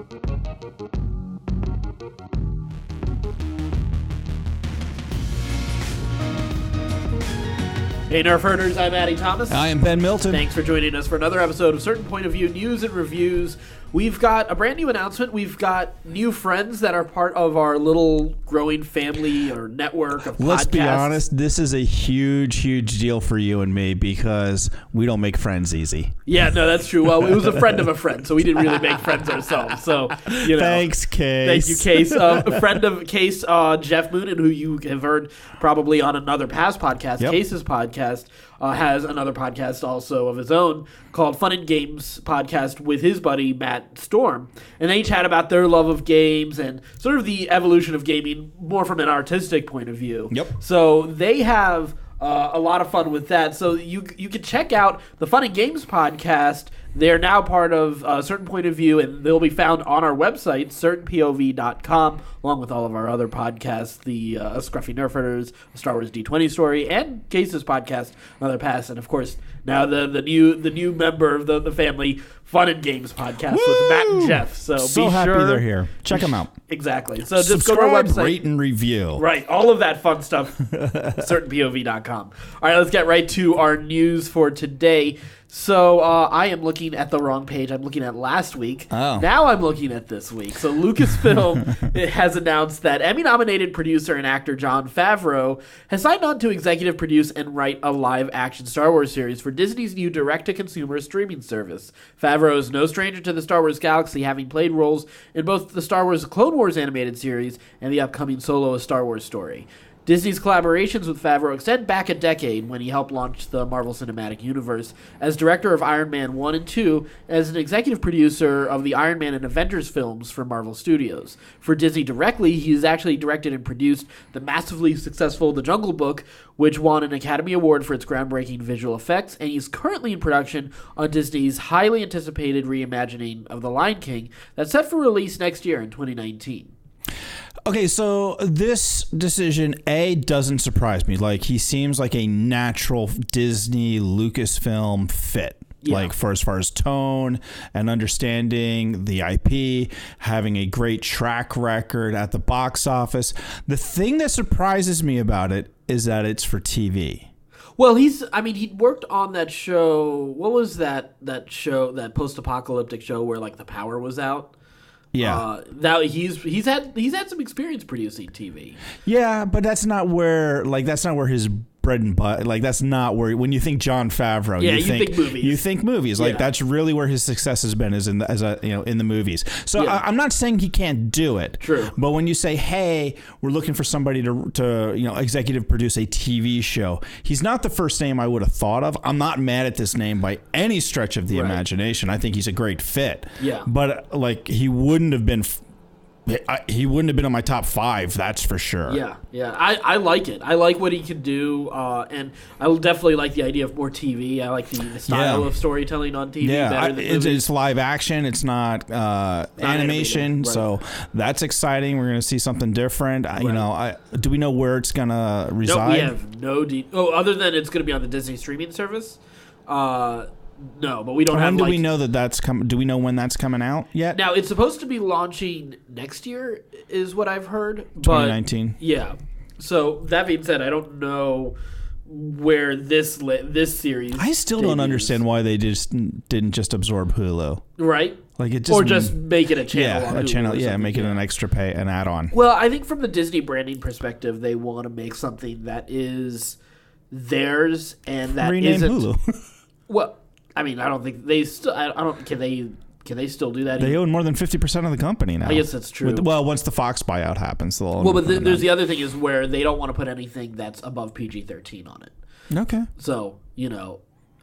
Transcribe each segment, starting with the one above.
Hey Nerf Herders, I'm Addy Thomas. I am Ben Milton. Thanks for joining us for another episode of Certain Point of View News and Reviews. We've got a brand new announcement. We've got new friends that are part of our little growing family or network of podcasts. Let's be honest, this is a huge deal for you and me because we don't make friends easy. Yeah, no, that's true. Well, it was a friend of a friend, so we didn't really make friends ourselves. So, you know. Thanks, Case. Thank you, Case. A friend of Case, Jeff Moonen, who you have heard probably on another past podcast, Yep. Case's podcast, has another podcast also of his own called Fun and Games podcast with his buddy Matt Storm. And they chat about their love of games and sort of the evolution of gaming more from an artistic point of view. Yep. So they have a lot of fun with that. So you can check out the Fun and Games podcast. They're now part of a Certain Point of View, and they'll be found on our website, certainpov.com, along with all of our other podcasts, the Scruffy Nerf Herders, Star Wars D20 Story, and Case's podcast, Another Pass, and of course, now the new member of the family, Fun and Games podcast with Matt and Jeff. So be happy sure they're here. Check them out. Exactly. So just Subscribe, go to our website. rate, and review. Right, all of that fun stuff, certainpov.com. All right, let's get right to our news for today. So I am looking at the wrong page. I'm looking at last week. Oh. Now I'm looking at this week. So Lucasfilm has announced that Emmy-nominated producer and actor Jon Favreau has signed on to executive produce and write a live-action Star Wars series for Disney's new direct-to-consumer streaming service. Favreau is no stranger to the Star Wars galaxy, having played roles in both the Star Wars Clone Wars animated series and the upcoming Solo: A Star Wars Story. Disney's collaborations with Favreau extend back a decade when he helped launch the Marvel Cinematic Universe as director of Iron Man 1 and 2, as an executive producer of the Iron Man and Avengers films for Marvel Studios. For Disney directly, he's actually directed and produced the massively successful The Jungle Book, which won an Academy Award for its groundbreaking visual effects, and he's currently in production on Disney's highly anticipated reimagining of The Lion King that's set for release next year in 2019. Okay, so this decision, doesn't surprise me. Like, he seems like a natural Disney Lucasfilm fit. Yeah. Like, for as far as tone and understanding the IP, having a great track record at the box office. The thing that surprises me about it is that it's for TV. Well, he worked on that show. What was that show, that post-apocalyptic show where, like, the power was out? Yeah, that he's had some experience producing TV. Yeah, but that's not where his bread and butter. Like, that's not where, when you think Jon Favreau, you think movies. You think movies. Like, that's really where his success has been, is in the movies. So I'm not saying he can't do it. True. But when you say, hey, we're looking for somebody to executive produce a TV show, he's not the first name I would have thought of. I'm not mad at this name by any stretch of the imagination. I think he's a great fit. Yeah. But like, he wouldn't have been on my top 5, that's for sure. Yeah. I like it. I like what he can do, and I definitely like the idea of more TV. I like the style of storytelling on TV better than movies. It's live action. It's not animation, right. So that's exciting. We're going to see something different. Right. Do we know where it's going to reside? No, we have no other than it's going to be on the Disney streaming service. No, but we don't have. When do we know that's coming? Do we know when that's coming out yet? Now, it's supposed to be launching next year, is what I've heard. 2019. Yeah. So that being said, I don't know where this series. I still don't understand why they didn't just absorb Hulu. Right. Like, it just make it a channel. Yeah, on a Hulu channel. Yeah, make it an extra pay, an add-on. Well, I think from the Disney branding perspective, they want to make something that is theirs and that rename isn't Hulu. Well, I mean, I don't think they still. I don't. Can they still do that? They own more than 50% of the company now. I guess that's true. Once the Fox buyout happens, they'll own. Well, but there's the other thing is where they don't want to put anything that's above PG-13 on it. Okay. So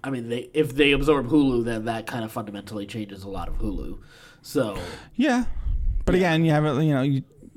I mean, if they absorb Hulu, then that kind of fundamentally changes a lot of Hulu. So yeah, but again, you have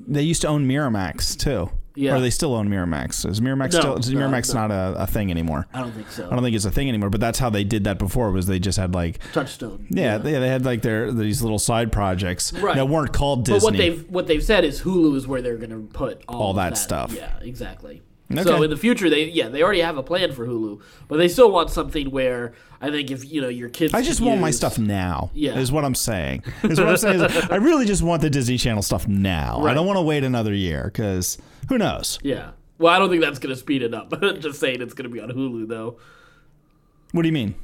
they used to own Miramax too. Yeah. Or they still own Miramax. Is Miramax Miramax not a thing anymore? I don't think so. I don't think it's a thing anymore, but that's how they did that before, was they just had like Touchstone. Yeah, they had like these little side projects that weren't called Disney. But what they've said is Hulu is where they're going to put all that stuff. Yeah, exactly. Okay. So in the future, they already have a plan for Hulu, but they still want something where I think if your kids, I just want my stuff now. Yeah. Is what I'm saying. I really just want the Disney Channel stuff now. Right. I don't want to wait another year because who knows? Yeah. Well, I don't think that's going to speed it up. Just saying it's going to be on Hulu though. What do you mean?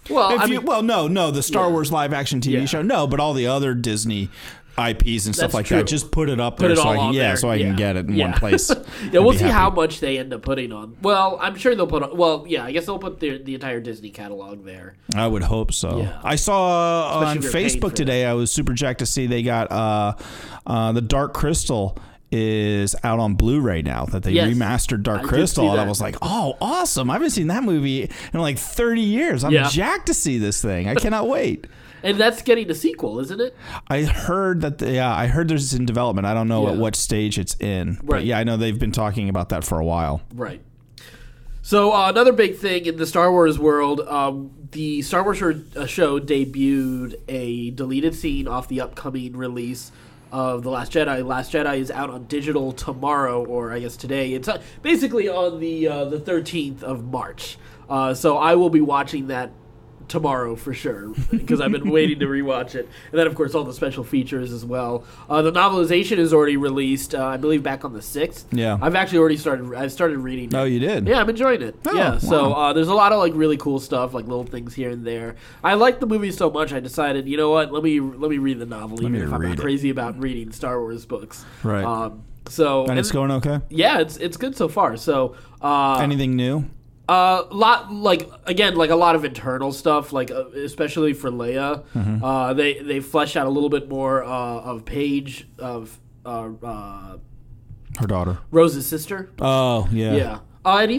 Well, no, the Star Wars live action TV show, no, but all the other Disney IPs and stuff like that, just put it up there so I can get it in one place. We'll see how much they end up putting on. Well, I'm sure they'll put on. Well, yeah, I guess they'll put the entire Disney catalog there. I would hope so. Yeah. I saw Especially on Facebook today, I was super jacked to see they got the Dark Crystal is out on Blu-ray now, that they remastered Dark Crystal, and I was like, oh, awesome. I haven't seen that movie in like 30 years. I'm jacked to see this thing. I cannot wait. And that's getting a sequel, isn't it? I heard that. I heard there's in development. I don't know at what stage it's in. Right. But yeah, I know they've been talking about that for a while. Right. So another big thing in the Star Wars world, the Star Wars show debuted a deleted scene off the upcoming release of The Last Jedi. Last Jedi is out on digital tomorrow, or I guess today. It's basically on the 13th of March. So I will be watching that tomorrow for sure, because I've been waiting to rewatch it. And then, of course, all the special features as well. The novelization is already released, I believe, back on the 6th. Yeah. I've actually already started reading it. Oh, you did? Yeah, I'm enjoying it. Oh, yeah, wow. so there's a lot of like really cool stuff, like little things here and there. I like the movie so much, I decided, you know what, let me read the novel, even if I'm not crazy about reading Star Wars books. Right. And it's going okay? Yeah, it's good so far. So anything new? a lot of internal stuff, like especially for Leia. Mm-hmm. They fleshed out a little bit more of Paige, of her daughter, Rose's sister. Oh yeah, yeah. And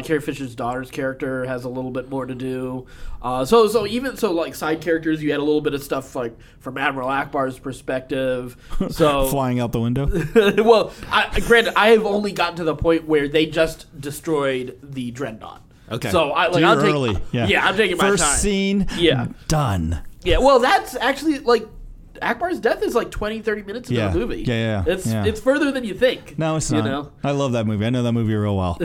Carrie Fisher's daughter's character has a little bit more to do. So like side characters, you had a little bit of stuff like from Admiral Akbar's perspective. So flying out the window. Well, granted, I have only gotten to the point where they just destroyed the Dreadnought. Okay. So I'm taking my time. First scene. Yeah. Done. Yeah. Well, that's actually like. Akbar's death is like 20-30 minutes into the movie. Yeah. It's further than you think. No, it's not. Know? I love that movie. I know that movie real well.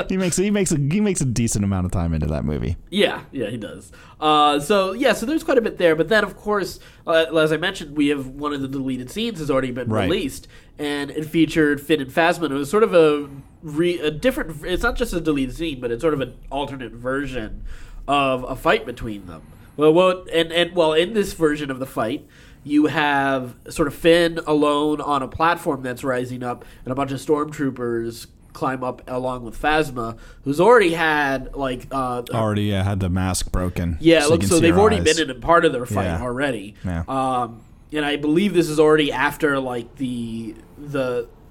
He makes a decent amount of time into that movie. Yeah, he does. So there's quite a bit there. But then, of course, as I mentioned, we have one of the deleted scenes has already been released, and it featured Finn and Phasma. It was sort of a different. It's not just a deleted scene, but it's sort of an alternate version of a fight between them. Well, in this version of the fight, you have sort of Finn alone on a platform that's rising up, and a bunch of stormtroopers climb up along with Phasma, who's already had had the mask broken. Yeah, so they've already been in a part of their fight already. Yeah. And I believe this is already after like the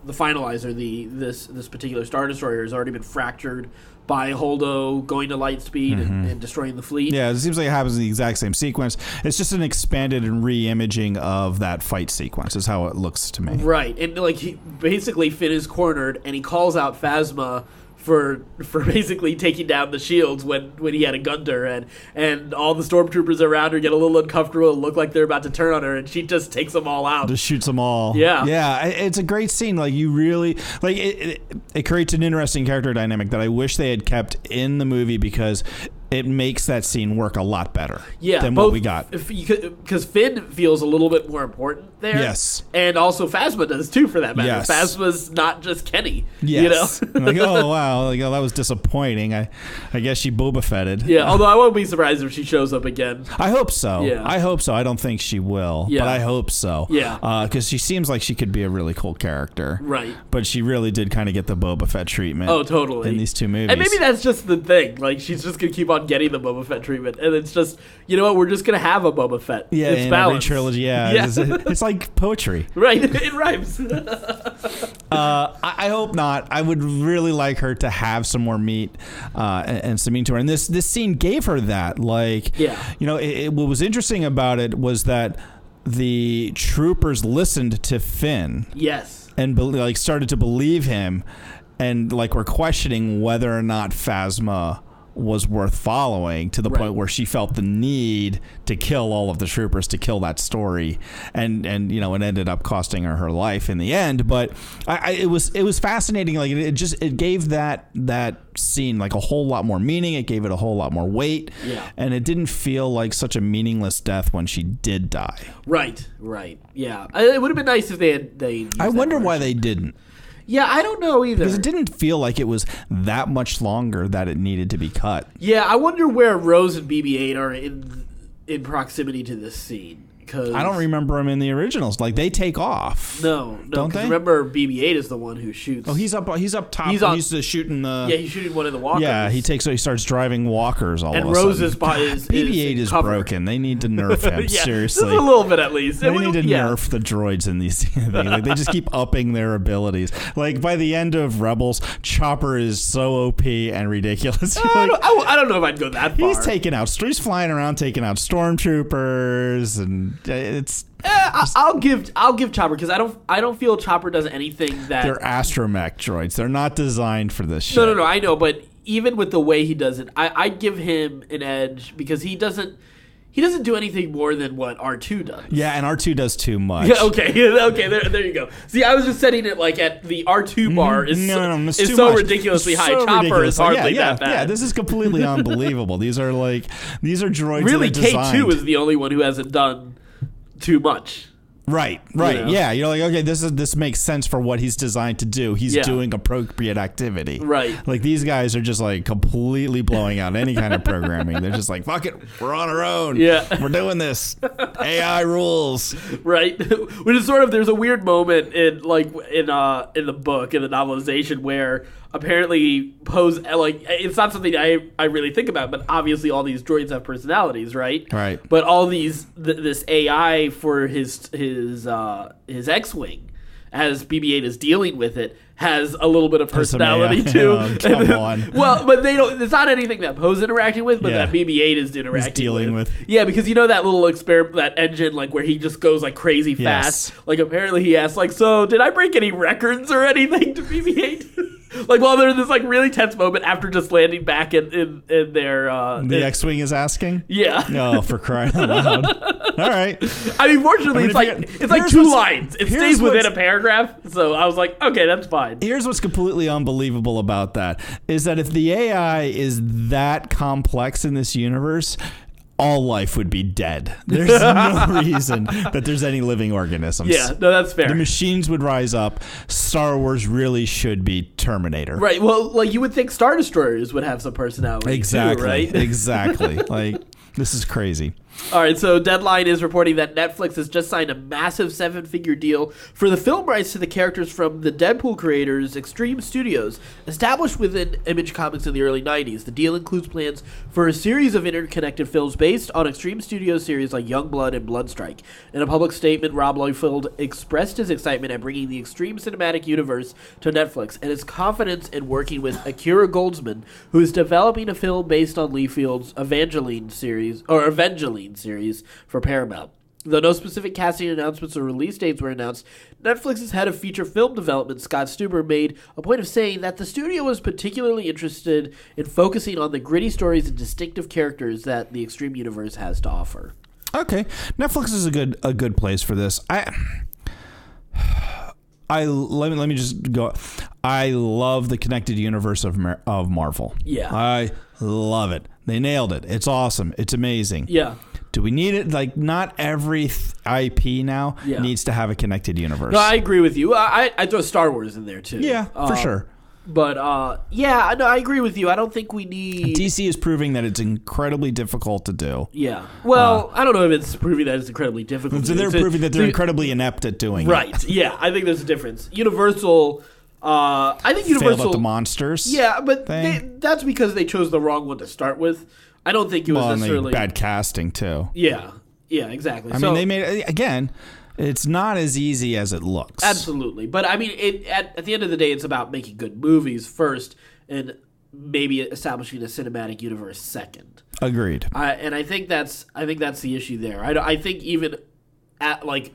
finalizer. This particular Star Destroyer has already been fractured by Holdo going to light speed and destroying the fleet. Yeah, it seems like it happens in the exact same sequence. It's just an expanded and re-imaging of that fight sequence is how it looks to me. Right, and like basically Finn is cornered, and he calls out Phasma for basically taking down the shields when he had a gun to her, and all the stormtroopers around her get a little uncomfortable and look like they're about to turn on her, and she just takes them all out. Just shoots them all. Yeah. It's a great scene. Like you really like it creates an interesting character dynamic that I wish they had kept in the movie, because it makes that scene work a lot better than what we got. Because Finn feels a little bit more important there. Yes. And also Phasma does too, for that matter. Yes. Phasma's not just Kenny. Yes. You know? Like, oh, wow. Like, oh, that was disappointing. I guess she Boba Fetted. Yeah, although I won't be surprised if she shows up again. I hope so. Yeah. I hope so. I don't think she will. Yeah. But I hope so. Yeah. Because she seems like she could be a really cool character. Right. But she really did kind of get the Boba Fett treatment. Oh, totally. In these two movies. And maybe that's just the thing. Like, she's just going to keep on getting the Boba Fett treatment. And it's just, you know what, we're just going to have a Boba Fett. Yeah, it's in balanced. every trilogy, yeah. It's like poetry. Right, it rhymes. I hope not. I would really like her to have some more meat and some meat to her. And this scene gave her that. Like, yeah. You know, what was interesting about it was that the troopers listened to Finn. Yes. And started to believe him, and like were questioning whether or not Phasma was worth following to the point where she felt the need to kill all of the troopers to kill that story, and it ended up costing her life in the end. But it was fascinating. Like it gave that scene like a whole lot more meaning. It gave it a whole lot more weight, and it didn't feel like such a meaningless death when she did die. Right, yeah. It would have been nice if they. I wonder why they didn't. Yeah, I don't know either. Because it didn't feel like it was that much longer that it needed to be cut. Yeah, I wonder where Rose and BB-8 are in proximity to this scene. Cause I don't remember them in the originals. Like, they take off. No. Don't they? Remember, BB-8 is the one who shoots. Oh, he's up top. He's shooting the. Yeah, he's shooting one of the walkers. Yeah, he starts driving walkers all of a sudden. And Rose's body is BB-8 is broken. They need to nerf him. Seriously, just a little bit at least. They need to nerf the droids in these things. Like, they just keep upping their abilities. Like, by the end of Rebels, Chopper is so OP and ridiculous. I don't know if I'd go that far. He's flying around taking out stormtroopers, and it's. I'll give Chopper, because I don't feel Chopper does anything that they're astromech droids. They're not designed for this shit. No, I know, but even with the way he does it, I'd give him an edge, because he doesn't do anything more than what R2 does. Yeah, and R2 does too much. Yeah, okay, there you go. See, I was just setting it like at the R2 bar is so ridiculously high. So Chopper is hardly that bad. Yeah, this is completely unbelievable. These are droids. Really, that are K2 is the only one who hasn't done too much. Right. Yeah, you're like, okay, this makes sense for what he's designed to do. He's doing appropriate activity. Right. Like, these guys are just like completely blowing out any kind of programming. They're just like, fuck it, we're on our own. Yeah. We're doing this. AI rules. Right. Which is sort of, there's a weird moment in the book, in the novelization, where apparently it's not something I really think about, but obviously all these droids have personalities, right? Right. But all this AI for his X-Wing, as BB-8 is dealing with it, has a little bit of personality too. Come on. Well, but they don't. It's not anything that Poe's interacting with, but that BB-8 is interacting with. Yeah, because that little experiment, that engine, like where he just goes like crazy fast. Like apparently he asks, like, so did I break any records or anything to BB-8? Like, while they're in this like really tense moment after just landing back in their the X-Wing is asking. Yeah. No, for crying out loud. All right. I mean, fortunately, it's like two lines. It stays within a paragraph, so I was like, okay, that's fine. Here's what's completely unbelievable about that is that if the AI is that complex in this universe, all life would be dead. There's no reason that there's any living organisms. Yeah, no, that's fair. The machines would rise up. Star Wars really should be Terminator. Right. Well, like, you would think Star Destroyers would have some personality too, right? Exactly. Like, this is crazy. All right, so Deadline is reporting that Netflix has just signed a massive 7-figure deal for the film rights to the characters from the Deadpool creators, Extreme Studios, established within Image Comics in the early 90s. The deal includes plans for a series of interconnected films based on Extreme Studios series like Youngblood and Bloodstrike. In a public statement, Rob Liefeld expressed his excitement at bringing the Extreme Cinematic Universe to Netflix and his confidence in working with Akira Goldsman, who is developing a film based on Liefield's Evangeline series for Paramount. Though no specific casting announcements or release dates were announced, Netflix's head of feature film development, Scott Stuber, made a point of saying that the studio was particularly interested in focusing on the gritty stories and distinctive characters that the Extreme Universe has to offer. Okay, Netflix is a good place for this. Let me just go. I love the connected universe of Marvel. Yeah, I love it. They nailed it. It's awesome. It's amazing. Yeah. Do we need it? Like, not every IP now needs to have a connected universe. No, I agree with you. I throw Star Wars in there too. Yeah, for sure. But I agree with you. I don't think we need. DC is proving that it's incredibly difficult to do. Yeah. Well, I don't know if it's proving that it's incredibly difficult. So they're proving that they're incredibly inept at doing it. Right. Yeah. I think there's a difference. Universal. I think Universal failed at the monsters. Yeah, but that's because they chose the wrong one to start with. I don't think it was necessarily bad casting too. Yeah. Yeah. Exactly. I mean, they made it again. It's not as easy as it looks. Absolutely. But I mean, at the end of the day, it's about making good movies first and maybe establishing a cinematic universe second. Agreed. And I think that's the issue there. I think even at like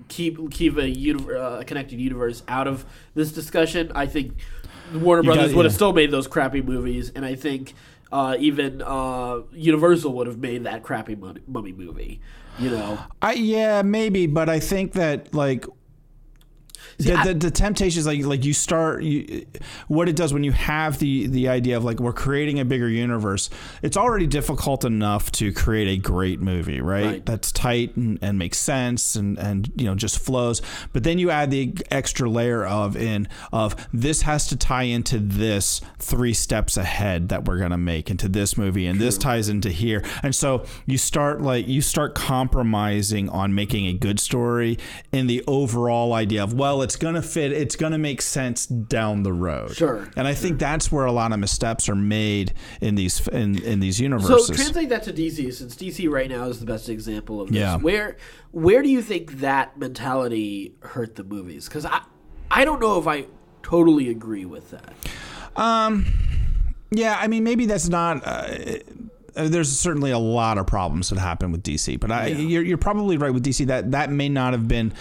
keep a connected universe out of this discussion. I think Warner Brothers would have still made those crappy movies, and I think even Universal would have made that crappy Mummy movie. Yeah, maybe, but I think that like. The temptation is like you start what it does when you have the idea of like we're creating a bigger universe. It's already difficult enough to create a great movie, right? That's tight and makes sense and just flows. But then you add the extra layer of this has to tie into this 3 steps ahead that we're gonna make into this movie, and this ties into here, and so you start compromising on making a good story in the overall idea of it's gonna fit, it's gonna make sense down the road. Sure. And I think that's where a lot of missteps are made in these universes. So translate that to DC, since DC right now is the best example of this. Yeah. Where do you think that mentality hurt the movies? Because I don't know if I totally agree with that. Yeah, I mean, maybe that's not. There's certainly a lot of problems that happen with DC, but you're probably right with DC that may not have been.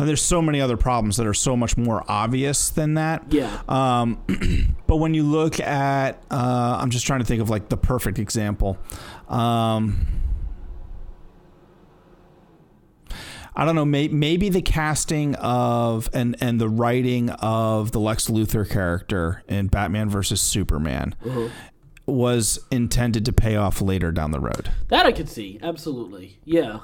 There's so many other problems that are so much more obvious than that. Yeah. But when you look at, I'm just trying to think of like the perfect example. I don't know. Maybe the casting of and the writing of the Lex Luthor character in Batman versus Superman was intended to pay off later down the road. That I could see. Absolutely. Yeah.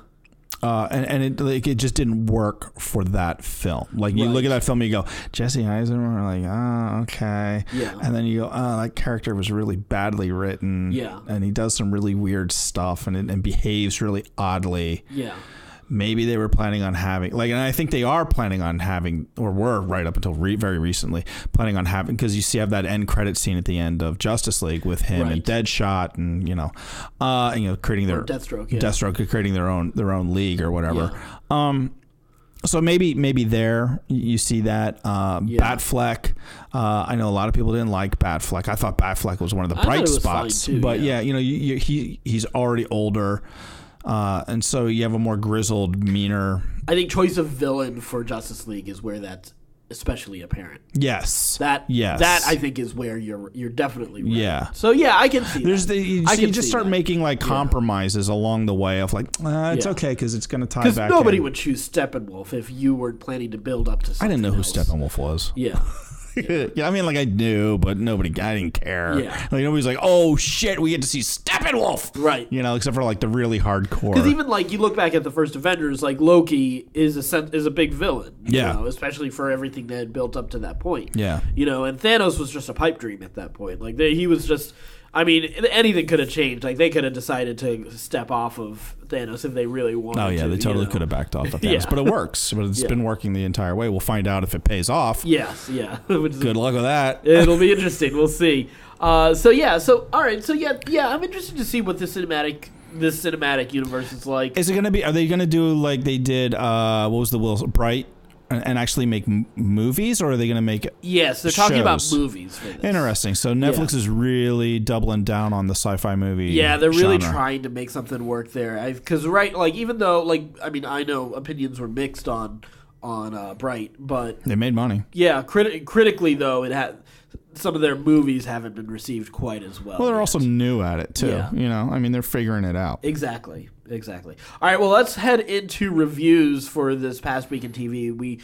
And it just didn't work for that film. Like you look at that film and you go, Jesse Eisenberg, like, okay. Yeah. And then you go, that character was really badly written. Yeah. And he does some really weird stuff and behaves really oddly. Yeah. Maybe they were planning on having, and I think they are planning on having, or were right up until very recently, planning on having, because you have that end credit scene at the end of Justice League with him and Deadshot, and creating their Deathstroke, creating their own league or whatever. Yeah. So maybe there you see that. Batfleck. I know a lot of people didn't like Batfleck. I thought Batfleck was one of the bright spots, too, but he's already older. And so you have a more grizzled, meaner. I think choice of villain for Justice League is where that's especially apparent. Yes. That I think is where you're definitely right. Yeah. So I can see that. You just start making like compromises along the way of like, it's okay because it's going to tie back. Because nobody would choose Steppenwolf if you were planning to build up to something. I didn't know who else. Steppenwolf was. Yeah. Yeah, I mean, like I knew, but I didn't care. Yeah. Like nobody's like, oh shit, we get to see Steppenwolf, right? Except for like the really hardcore. Because even like you look back at the first Avengers, like Loki is a big villain. Especially for everything that had built up to that point. Yeah. And Thanos was just a pipe dream at that point. Like he was just. I mean, anything could have changed. Like they could have decided to step off of Thanos if they really wanted to. Oh yeah, they totally could have backed off of Thanos, but it works. But it's been working the entire way. We'll find out if it pays off. Yes, yeah. Good luck with that. It'll be interesting. We'll see. So all right. So I'm interested to see what this cinematic universe is like. Is it going to be? Are they going to do like they did? What was the Bright? And actually make movies, or are they going to make Yes, they're talking about movies for this. Interesting. So Netflix is really doubling down on the sci-fi movie. Yeah, they're really genre. trying to make something work there. Because even though I know opinions were mixed on Bright, but they made money. Yeah, critically though, it had some of their movies haven't been received quite as well. Well, they're also new at it too. Yeah. They're figuring it out. Exactly. All right, well, let's head into reviews for this past week in TV.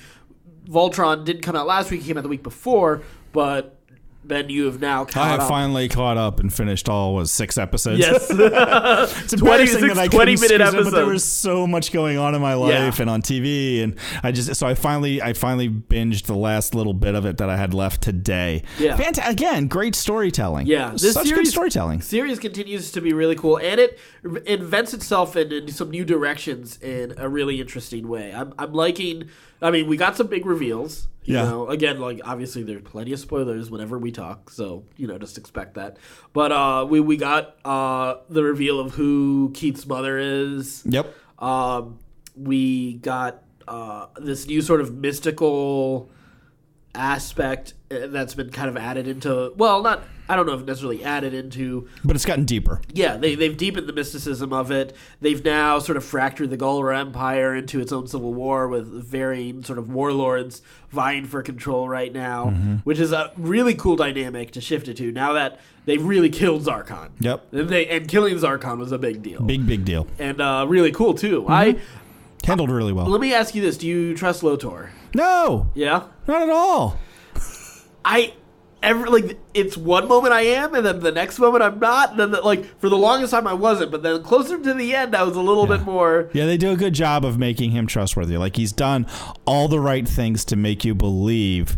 Voltron didn't come out last week; it came out the week before. But Ben, you have now caught up. I have finally caught up and finished 6 episodes. Yes, it's embarrassing that I couldn't 20-minute episodes. But there was so much going on in my life and on TV, and I finally binged the last little bit of it that I had left today. Yeah, again, great storytelling. Yeah, this good storytelling. Series continues to be really cool, and it invents itself in some new directions in a really interesting way. I'm liking. I mean, we got some big reveals. You know, again, like obviously there's plenty of spoilers whenever we talk, so just expect that. But we got the reveal of who Keith's mother is. Yep. We got this new sort of mystical aspect that's been kind of added into. Well, not. I don't know if necessarily added into, but it's gotten deeper. Yeah, they've deepened the mysticism of it. They've now sort of fractured the Galra Empire into its own civil war with varying sort of warlords vying for control right now, which is a really cool dynamic to shift it to. Now that they've really killed Zarkon. Yep. And killing Zarkon was a big deal. Big deal. And really cool too. Handled really well. Let me ask you this: do you trust Lotor? No. Yeah. Not at all. It's one moment I am, and then the next moment I'm not. And then, for the longest time I wasn't, but then closer to the end, I was a little bit more. Yeah, they do a good job of making him trustworthy. Like, he's done all the right things to make you believe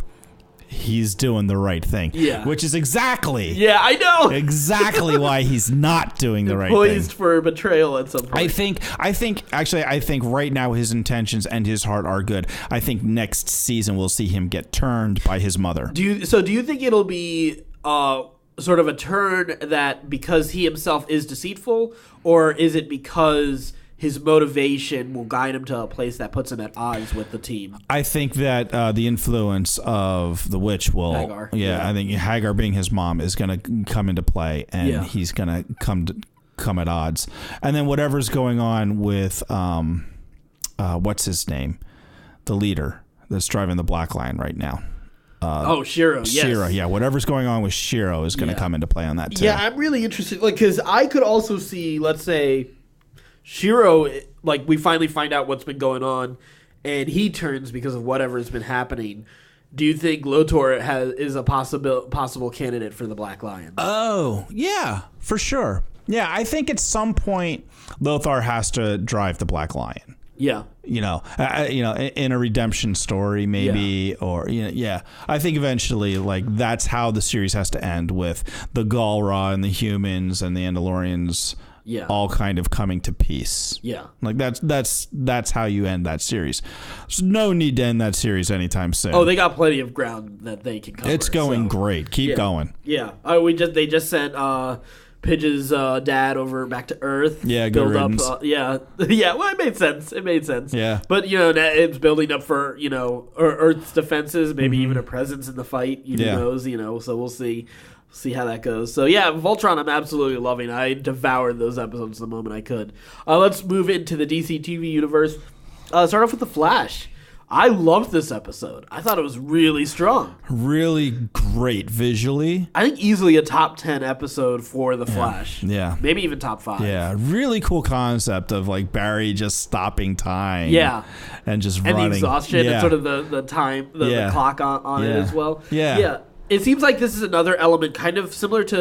he's doing the right thing. Yeah. Which is exactly. Yeah, I know. Exactly why he's not doing the right thing. Poised for betrayal at some point. I think right now his intentions and his heart are good. I think next season we'll see him get turned by his mother. Do you think it'll be sort of a turn that because he himself is deceitful, or is it because his motivation will guide him to a place that puts him at odds with the team? I think that the influence of the witch will... Hagar. Yeah, I think Hagar being his mom is going to come into play, and he's going to come at odds. And then whatever's going on with... what's his name? The leader that's driving the Black Line right now. Shiro, yes. Shiro, yeah. Whatever's going on with Shiro is going to come into play on that, too. Yeah, I'm really interested. Because I could also see, let's say... Shiro, we finally find out what's been going on, and he turns because of whatever's been happening. Do you think Lotor is a possible candidate for the Black Lion? Oh, yeah, for sure. Yeah, I think at some point Lothar has to drive the Black Lion. Yeah. In a redemption story, maybe, or I think eventually, that's how the series has to end, with the Galra and the humans and the Andalorians. Yeah. All kind of coming to peace. Yeah. That's how you end that series. There's no need to end that series anytime soon. Oh, they got plenty of ground that they can cover. It's going great. Keep going. Yeah. They just sent Pidge's dad over back to Earth. Yeah, good riddance. Yeah. Well, it made sense. Yeah. But it's building up for Earth's defenses, maybe even a presence in the fight. Who knows? So we'll see. See how that goes. So yeah, Voltron I'm absolutely loving. I devoured those episodes the moment I could. Let's move into the DC TV universe. Start off with The Flash. I loved this episode. I thought it was really strong. Really great visually. I think easily a top 10 episode for The Flash. Yeah. Maybe even top 5. Yeah. Really cool concept of Barry just stopping time. Yeah. And just running. And the exhaustion and sort of the time, the clock on it as well. Yeah. Yeah. It seems like this is another element kind of similar to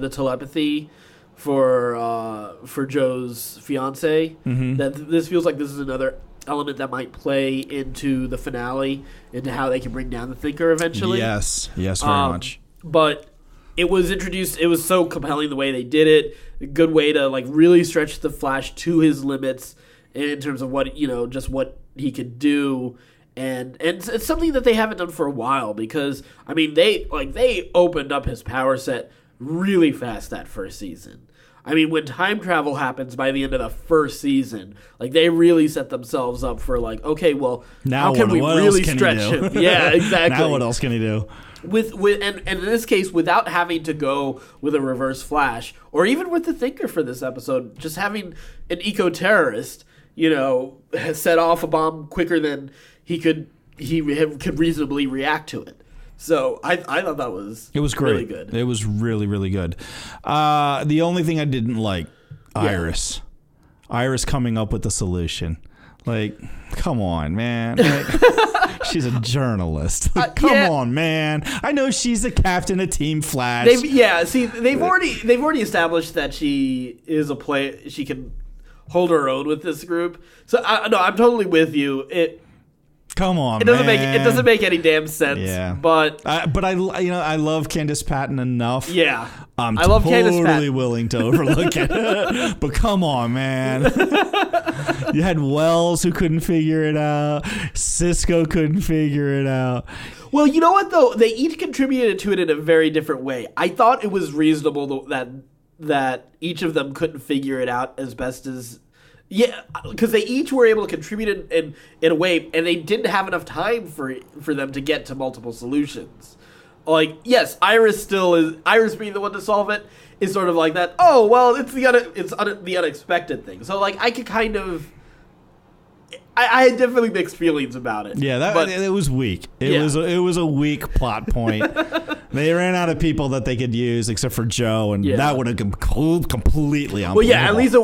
the telepathy for Joe's fiance. Mm-hmm. That this feels like this is another element that might play into the finale, into how they can bring down the Thinker eventually. Yes, very much. But it was introduced. It was so compelling the way they did it. A good way to really stretch the Flash to his limits in terms of what just what he could do. And it's something that they haven't done for a while, because they opened up his power set really fast that first season. When time travel happens by the end of the first season, they really set themselves up for okay, well, now how can we really stretch him? Yeah, exactly. Now what else can he do? And in this case, without having to go with a reverse Flash, or even with the Thinker for this episode, just having an eco-terrorist, set off a bomb quicker than he could reasonably react to it. So I thought that was great. Really good. It was really, really good. The only thing I didn't like, Iris. Iris coming up with the solution. Come on, man. She's a journalist. Come on, man. I know she's the captain of Team Flash. They've already established that she is a player. She can hold her own with this group. So I'm totally with you. Come on, it doesn't make any damn sense. Yeah, but I love Candace Patton enough. Yeah, I love totally willing to overlook it. But come on, man. You had Wells who couldn't figure it out. Cisco couldn't figure it out. Well, you know what though? They each contributed to it in a very different way. I thought it was reasonable that each of them couldn't figure it out as best as Yeah, because they each were able to contribute in a way, and they didn't have enough time for them to get to multiple solutions. Like, yes, Iris being the one to solve it is sort of like that. Oh well, it's the unexpected thing. So like, I could kind of. I had definitely mixed feelings about it. Yeah, it was weak. It was a weak plot point. They ran out of people that they could use except for Joe, and that would have completely unbelievable. Well, yeah, at least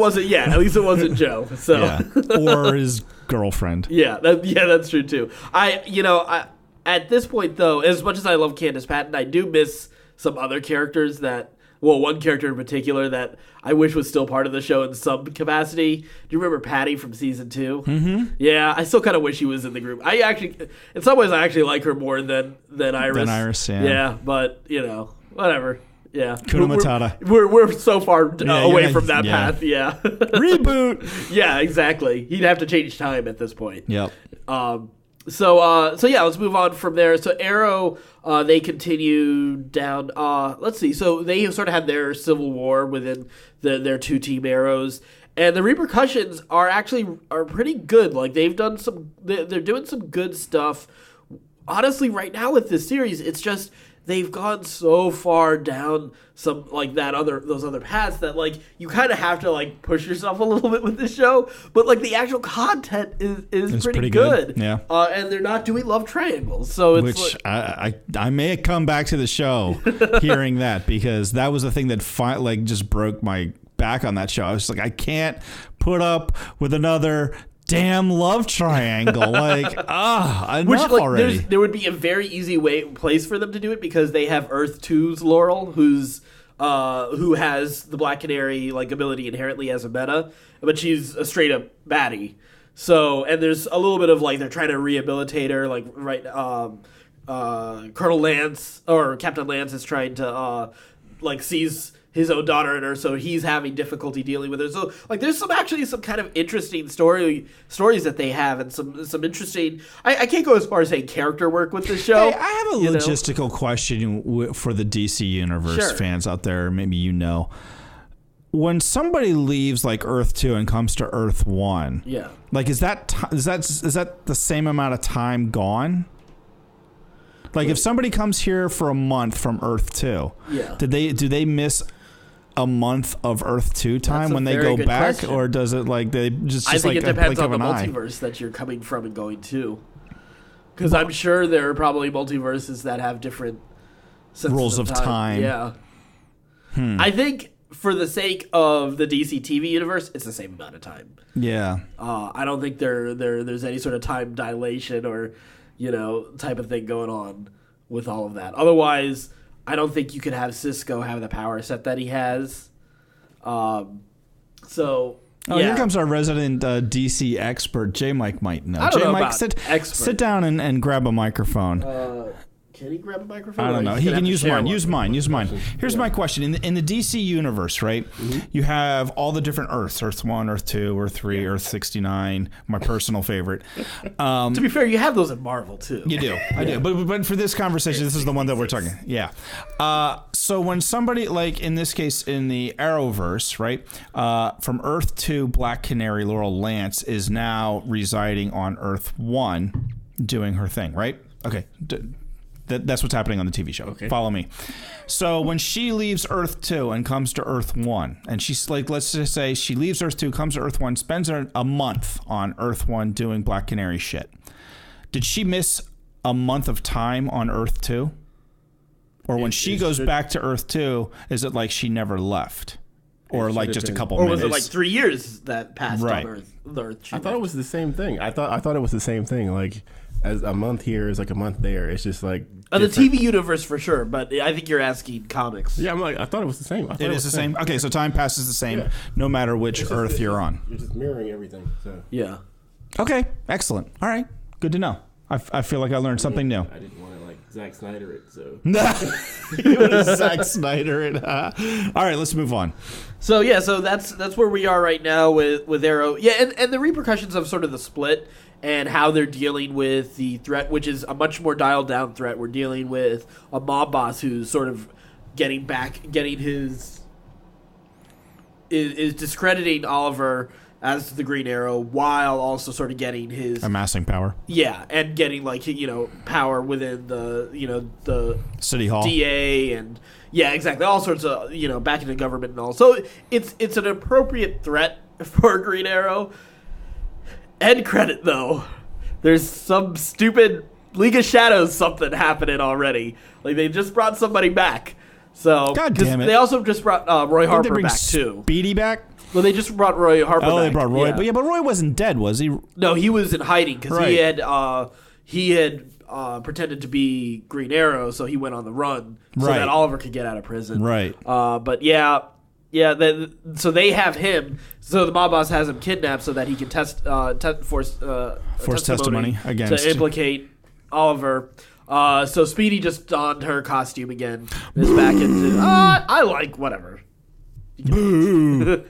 it wasn't Joe. So or his girlfriend. Yeah, that's true too. At this point though, as much as I love Candace Patton, I do miss some other characters one character in particular that I wish was still part of the show in some capacity. Do you remember Patty from season 2? Mm-hmm. Yeah, I still kind of wish he was in the group. In some ways, I actually like her more than Iris. Than Iris, yeah. Yeah, but whatever. Yeah, Kuna Matata. We're so far away from that path. Yeah, reboot. Yeah, exactly. He'd have to change time at this point. Yep. So let's move on from there. So Arrow, they continue down. Let's see. So they sort of had their civil war within their two team Arrows, and the repercussions are pretty good. Like they're doing some good stuff. Honestly, right now with this series, it's just they've gone so far down some like those other paths that like you kind of have to like push yourself a little bit with this show, but like the actual content is pretty good. Yeah, and they're not doing love triangles, so it's which I may come back to the show hearing that, because that was the thing that just broke my back on that show. I was just like, I can't put up with another damn love triangle. Like, enough already. There would be a very easy place for them to do it, because they have Earth 2's Laurel, who has the Black Canary like ability inherently as a meta, but she's a straight up baddie. So, and there's a little bit of like they're trying to rehabilitate her, like Colonel Lance or Captain Lance is trying to sees his own daughter in her, so he's having difficulty dealing with her. So, like, there's some kind of interesting stories that they have, and some interesting. I can't go as far as saying character work with the show. Hey, I have a logistical question for the DC Universe fans out there. Maybe when somebody leaves like Earth 2 and comes to Earth 1, like is that the same amount of time gone? Like if somebody comes here for a month from Earth 2, do they miss a month of Earth 2 time when they go back, question. Or does it like they just? I think it depends on the multiverse that you're coming from and going to. Because I'm sure there are probably multiverses that have different rules of time. Yeah, I think for the sake of the DC TV universe, it's the same amount of time. Yeah, I don't think there's any sort of time dilation or type of thing going on with all of that. Otherwise, I don't think you could have Cisco have the power set that he has. Here comes our resident DC expert. J-Mike might know. I don't know J-Mike, about sit down and grab a microphone. Can he grab a microphone? I don't know. He can use mine. Use mine. Here's my question. In the DC universe, right, you have all the different Earths. Earth 1, Earth 2, Earth 3, Earth 69, my personal favorite. To be fair, you have those in Marvel, too. You do. I do. But for this conversation, this is the one that we're talking. Yeah. So when somebody, like in this case, in the Arrowverse, right, from Earth 2, Black Canary Laurel Lance is now residing on Earth 1 doing her thing, right? Okay. That's what's happening on the TV show. Okay. Follow me. So when she leaves Earth 2 and comes to Earth 1, and she's like, let's just say she leaves Earth 2, comes to Earth 1, spends a month on Earth 1 doing Black Canary shit. Did she miss a month of time on Earth 2? Or when she goes back to Earth 2, is it like she never left? Or like just a couple minutes? Or was it like 3 years that passed on Earth? I thought it was the same thing. I thought it was the same thing. Like, as a month here is like a month there. It's just like the TV universe for sure, but I think you're asking comics. Yeah, I'm like, I thought it was the same. It is the same. Okay, so time passes the same no matter which Earth you're on. You're just mirroring everything. So yeah. Okay, excellent. All right, good to know. I feel like I learned something new. I didn't want to like Zack Snyder it, so. You want to Zack Snyder it? All right, let's move on. So that's where we are right now with Arrow. Yeah, and the repercussions of sort of the split and how they're dealing with the threat, which is a much more dialed down threat. We're dealing with a mob boss who's sort of getting is discrediting Oliver as the Green Arrow, while also sort of getting his amassing power. Yeah, and getting like power within the City Hall, DA, and exactly, all sorts of back into government and all. So it's an appropriate threat for Green Arrow. End credit though. There's some stupid League of Shadows something happening already. Like they just brought somebody back. So God damn it. They also just brought Roy Harper back too. Speedy back? Well, they just brought Roy Harper back. Oh, they brought Roy. Yeah. But Roy wasn't dead, was he? No, he was in hiding because he had pretended to be Green Arrow, so he went on the run so that Oliver could get out of prison. Right. But so they have him. So the mob boss has him kidnapped so that he can force testimony against to implicate Oliver. So Speedy just donned her costume again. Is back into I like whatever. Boo.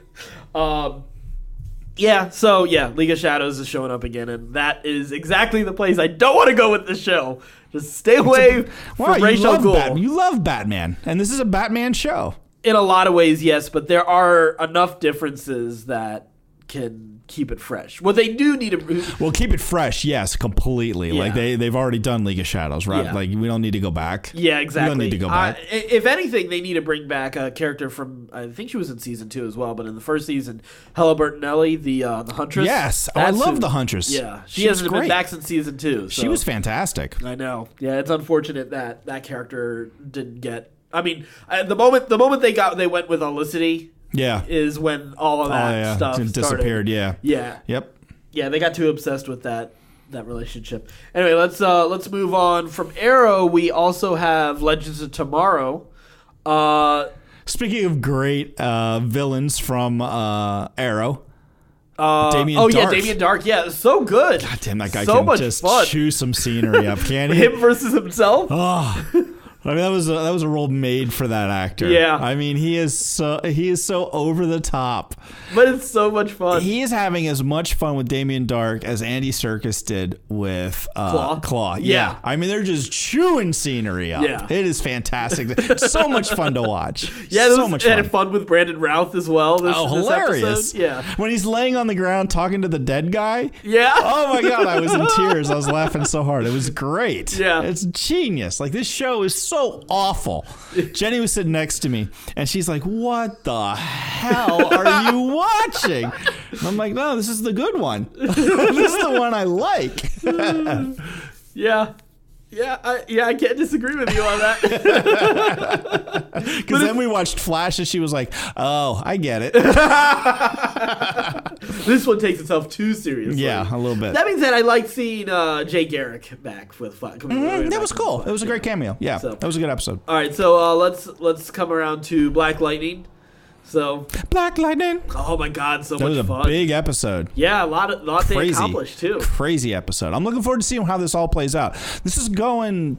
League of Shadows is showing up again, and that is exactly the place I don't want to go with this show. Just stay away from Ra's al Ghul. You love Batman, and this is a Batman show. In a lot of ways, yes, but there are enough differences that can keep it fresh. What they do need to... keep it fresh, yes, completely. Yeah. Like, they've already done League of Shadows, right? Yeah. Like, we don't need to go back. Yeah, exactly. We don't need to go back. If anything, they need to bring back a character from... I think she was in season 2 as well, but in the first season, Hella Bertinelli, the Huntress. Yes. I love the Huntress. Yeah. She hasn't been back since season 2. So. She was fantastic. I know. Yeah, it's unfortunate that character didn't get... I mean, the moment they went with Olicity... Yeah, is when all of that stuff disappeared. Started. Yeah. Yep. Yeah, they got too obsessed with that relationship. Anyway, let's move on from Arrow. We also have Legends of Tomorrow. Speaking of great villains from Arrow. Damien Dark. Damien Dark. Yeah, so good. God damn, that guy so can just fun. Chew some scenery up, can't he? Him versus himself. Oh. I mean, that was a role made for that actor. Yeah. I mean, he is so over the top. But it's so much fun. He is having as much fun with Damien Dark as Andy Serkis did with Claw. Yeah. I mean, they're just chewing scenery up. Yeah. It is fantastic. So much fun to watch. Yeah, so much fun. Had fun with Brandon Routh as well. This hilarious. Episode. Yeah. When he's laying on the ground talking to the dead guy. Yeah. Oh my God, I was in tears. I was laughing so hard. It was great. Yeah. It's genius. Like, this show is so awful. Jenny was sitting next to me and she's like, what the hell are you watching? And I'm like, no, this is the good one. This is the one I like. Yeah, I can't disagree with you on that. Because then we watched Flash and she was like, oh, I get it. This one takes itself too seriously. Yeah, a little bit. That being said, I liked seeing Jay Garrick back with Flash. That was cool. It was a great cameo. Yeah, that was a good episode. All right, so let's come around to Black Lightning. So Black Lightning. Oh my God, so much fun. That was a big episode. Yeah, a lot they accomplished too. Crazy episode. I'm looking forward to seeing how this all plays out. This is going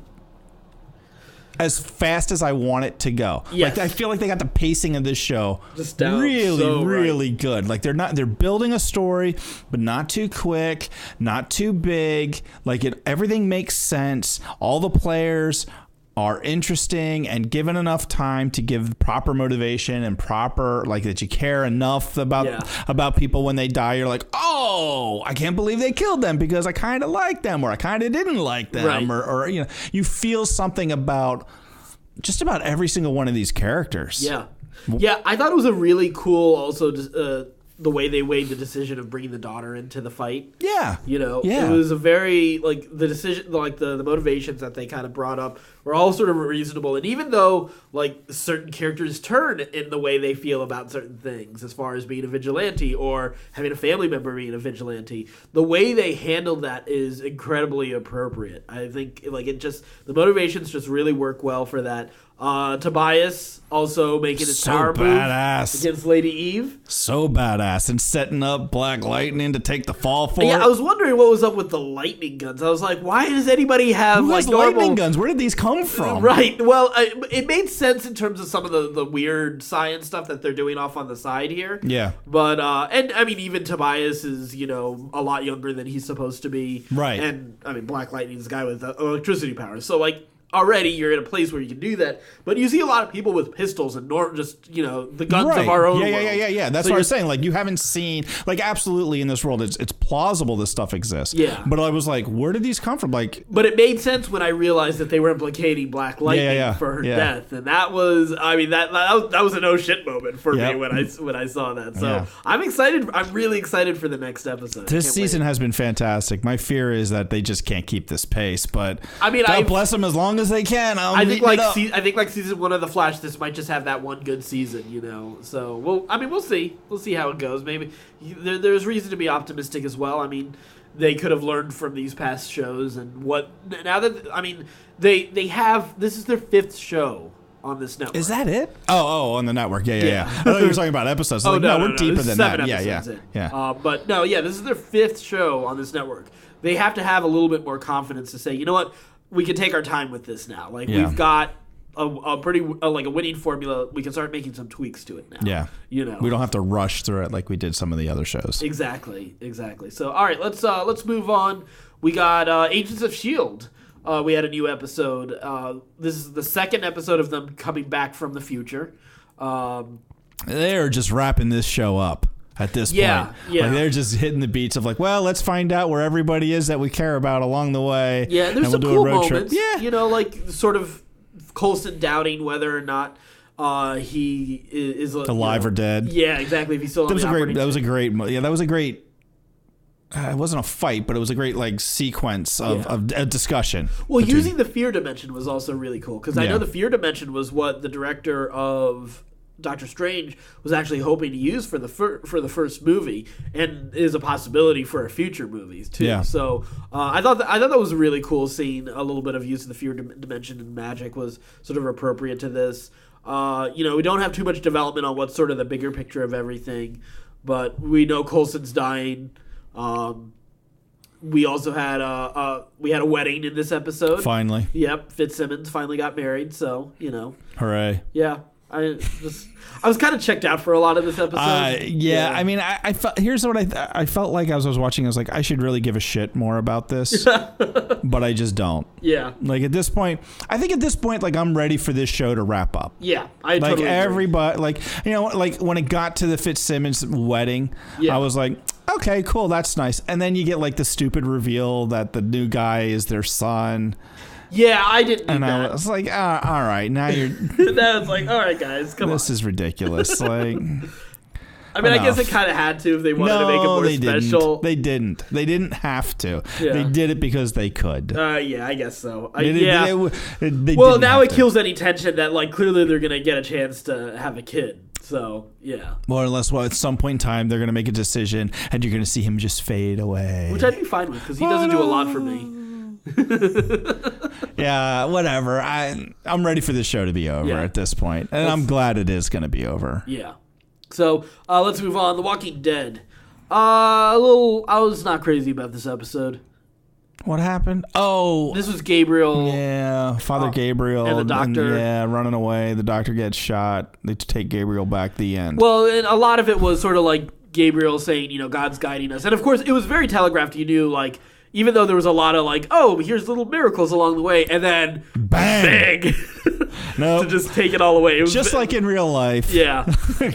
as fast as I want it to go. Yes. Like, I feel like they got the pacing of this show just down really good. Like, they're building a story, but not too quick, not too big. Like, everything makes sense. All the players are interesting and given enough time to give proper motivation and proper, like, that you care enough about people when they die. You're like, oh, I can't believe they killed them because I kind of like them, or I kind of didn't like them, right. or you feel something about just about every single one of these characters. Yeah, I thought it was a really cool also the way they weighed the decision of bringing the daughter into the fight. Yeah. It was a very, like, the decision, like, the motivations that they kind of brought up were all sort of reasonable. And even though, like, certain characters turn in the way they feel about certain things, as far as being a vigilante or having a family member being a vigilante, the way they handled that is incredibly appropriate. I think, like, the motivations just really work well for that. Tobias also making his power move against Lady Eve. So badass. And setting up Black Lightning to take the fall for it. Yeah, I was wondering what was up with the lightning guns. I was like, why does anybody have lightning guns? Where did these come from? Right. Well, it made sense in terms of some of the weird science stuff that they're doing off on the side here. Yeah. But, and I mean, even Tobias is, a lot younger than he's supposed to be. Right. And, I mean, Black Lightning's a guy with electricity powers. So, like, already you're in a place where you can do that, but you see a lot of people with pistols and just the guns of our own world. Yeah. That's what I was saying. Like, you haven't seen, like, absolutely in this world, it's plausible this stuff exists. Yeah. But I was like, where did these come from? Like, but it made sense when I realized that they were implicating Black Lightning for her death, and that was, I mean, that was a no shit moment for me when I saw that. So I'm excited. I'm really excited for the next episode. This season has been fantastic. My fear is that they just can't keep this pace, but I mean, God bless them as long as they can. I think like season 1 of The Flash, this might just have that one good season, So we'll see. We'll see how it goes. Maybe there's reason to be optimistic as well. I mean, they could have learned from these past shows and they have, this is their 5th show on this network. Is that it? Oh, on the network. Yeah. I thought you were talking about episodes. No, we're deeper than that. Yeah. But no, this is their 5th show on this network. They have to have a little bit more confidence to say, you know what, we can take our time with this now. Like, we've got a pretty like a winning formula. We can start making some tweaks to it now. Yeah. We don't have to rush through it like we did some of the other shows. Exactly. So, all right, let's move on. We got Agents of S.H.I.E.L.D. We had a new episode. This is the 2nd episode of them coming back from the future. They're just wrapping this show up at this point. Yeah. Like, they're just hitting the beats of like, well, let's find out where everybody is that we care about along the way. Yeah, and there's some cool moments. Yeah. Like sort of Coulson doubting whether or not he is alive or dead. Yeah, exactly. If he's still that was a great. It wasn't a fight, but it was a great like sequence of a discussion. Well, using the fear dimension was also really cool because I know the fear dimension was what the director of Doctor Strange was actually hoping to use for the first movie, and is a possibility for future movies too. Yeah. So I thought that was really cool. Seeing a little bit of use of the fear dimension and magic was sort of appropriate to this. We don't have too much development on what's sort of the bigger picture of everything, but we know Coulson's dying. We also had a wedding in this episode. Finally. Yep, Fitzsimmons finally got married. So hooray! Yeah. I was kind of checked out for a lot of this episode. I mean, I felt, here's what I felt like as I was watching. I was like, I should really give a shit more about this, but I just don't. Yeah. Like at this point, like I'm ready for this show to wrap up. Yeah, I totally agree. Everybody, like like when it got to the Fitzsimmons wedding, I was like, okay, cool, that's nice. And then you get like the stupid reveal that the new guy is their son. Yeah, I didn't need and that. I was like, all right, now you're... That was like, all right, guys, come on. This is ridiculous. Like, I mean, I guess it kind of had to if they wanted to make it more special. They didn't have to. Yeah. They did it because they could. Yeah, I guess so. They now it kills any tension that, like, clearly they're going to get a chance to have a kid. So, yeah. More or less, at some point in time, they're going to make a decision, and you're going to see him just fade away. Which I'd be fine with, because he doesn't do a lot for me. Yeah, whatever. I'm ready for this show to be over at this point, and I'm glad it is going to be over. Yeah. So let's move on. The Walking Dead. I was not crazy about this episode. What happened? Oh, this was Gabriel. Yeah, Father Gabriel and the doctor. Running away. The doctor gets shot. They take Gabriel back. The end. Well, and a lot of it was sort of like Gabriel saying, God's guiding us, and of course it was very telegraphed. You knew, like, even though there was a lot of like, oh, here's little miracles along the way, and then bang, no, to just take it all away. It was just like in real life. Yeah,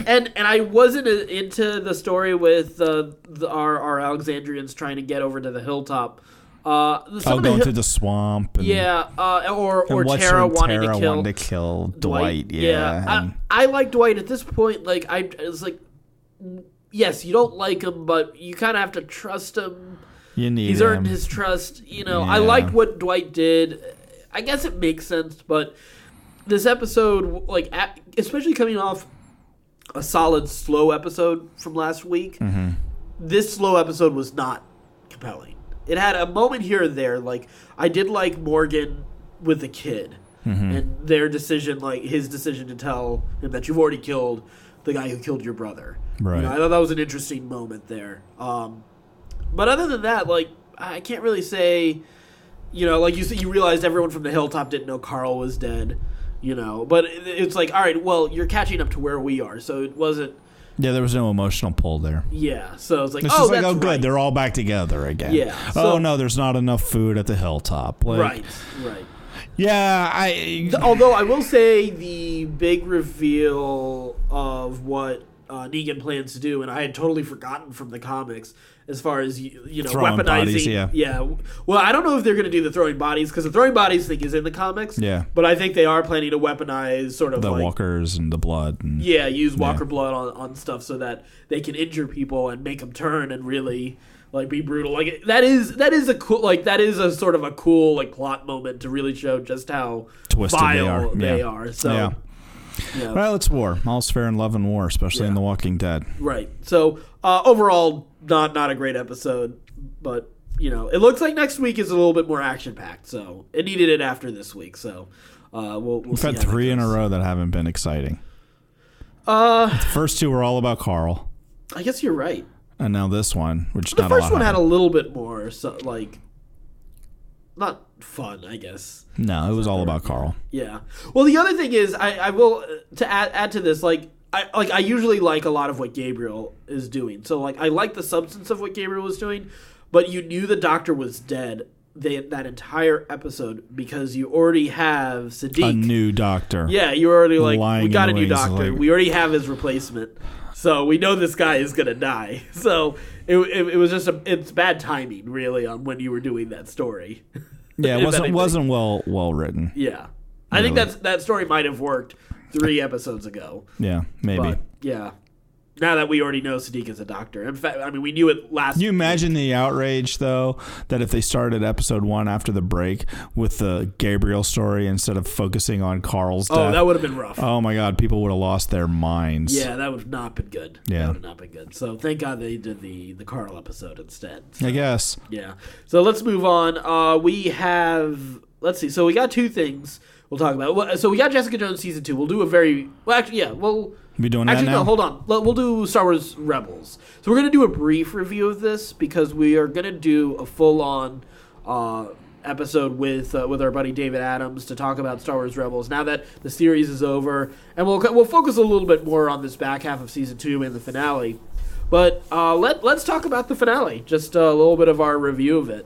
and I wasn't into the story with our Alexandrians trying to get over to the hilltop. Going through the swamp. And, or Tara wanted to kill Dwight. Yeah. I like Dwight at this point. Like, I was like, yes, you don't like him, but you kind of have to trust him. He's earned his trust. I liked what Dwight did. I guess it makes sense, but this episode, like, especially coming off a solid slow episode from last week, this slow episode was not compelling. It had a moment here and there. Like, I did like Morgan with the kid and their decision, like his decision to tell him that you've already killed the guy who killed your brother. Right. I thought that was an interesting moment there. But other than that, like, I can't really say, like you said, you realized everyone from the hilltop didn't know Carl was dead, But it's like, all right, well, you're catching up to where we are, so it wasn't. Yeah, there was no emotional pull there. Yeah, so it's like, it's just like, oh, good, they're all back together again. Yeah. So, oh, no, there's not enough food at the hilltop. Like, right. Yeah, although I will say the big reveal of what Negan plans to do, and I had totally forgotten from the comics, as far as throwing weaponizing. Bodies, yeah. Well, I don't know if they're going to do the throwing bodies, because the throwing bodies thing is in the comics. Yeah. But I think they are planning to weaponize sort of the like, walkers and the blood. And, use walker blood on stuff so that they can injure people and make them turn and really like be brutal. Like that is a cool, like that is a sort of a cool like plot moment to really show just how twisted vile they are. So. Yeah. Well, it's war. All's fair in love and war, especially in The Walking Dead. Right. So overall, not a great episode, but it looks like next week is a little bit more action packed. So it needed it after this week. So we've had 3 in a row that haven't been exciting. The first 2 were all about Carl. I guess you're right. And now this one, which the first one had a little bit more, not fun, I guess. No, it was all about Carl. Yeah. Well, the other thing is, I will to add to this, I usually like a lot of what Gabriel is doing. So I like the substance of what Gabriel was doing, but you knew the Doctor was dead that entire episode because you already have Siddiq, a new Doctor. Yeah, you already we got a new wings, Doctor. We already have his replacement, so we know this guy is gonna die. So it was just it's bad timing, really, on when you were doing that story. Yeah, it wasn't well written. Yeah, I think that story might have worked 3 episodes ago. Yeah, maybe. But, yeah. Now that we already know Siddiq is a Doctor. In fact, I mean, we knew it last. Can you imagine the outrage, though, that if they started episode 1 after the break with the Gabriel story instead of focusing on Carl's death? Oh, that would have been rough. Oh, my God. People would have lost their minds. Yeah, that would have not been good. Yeah. That would have not been good. So thank God they did the Carl episode instead. So, I guess. Yeah. So let's move on. We have... Let's see. So we got 2 things we'll talk about. So we got Jessica Jones Season 2. We'll do a very... Well, actually, yeah. We'll... Be doing that now? No, hold on. We'll do Star Wars Rebels. So we're going to do a brief review of this because we are going to do a full-on episode with our buddy David Adams to talk about Star Wars Rebels now that the series is over. And we'll focus a little bit more on this back half of Season 2 and the finale. But let's talk about the finale. Just a little bit of our review of it.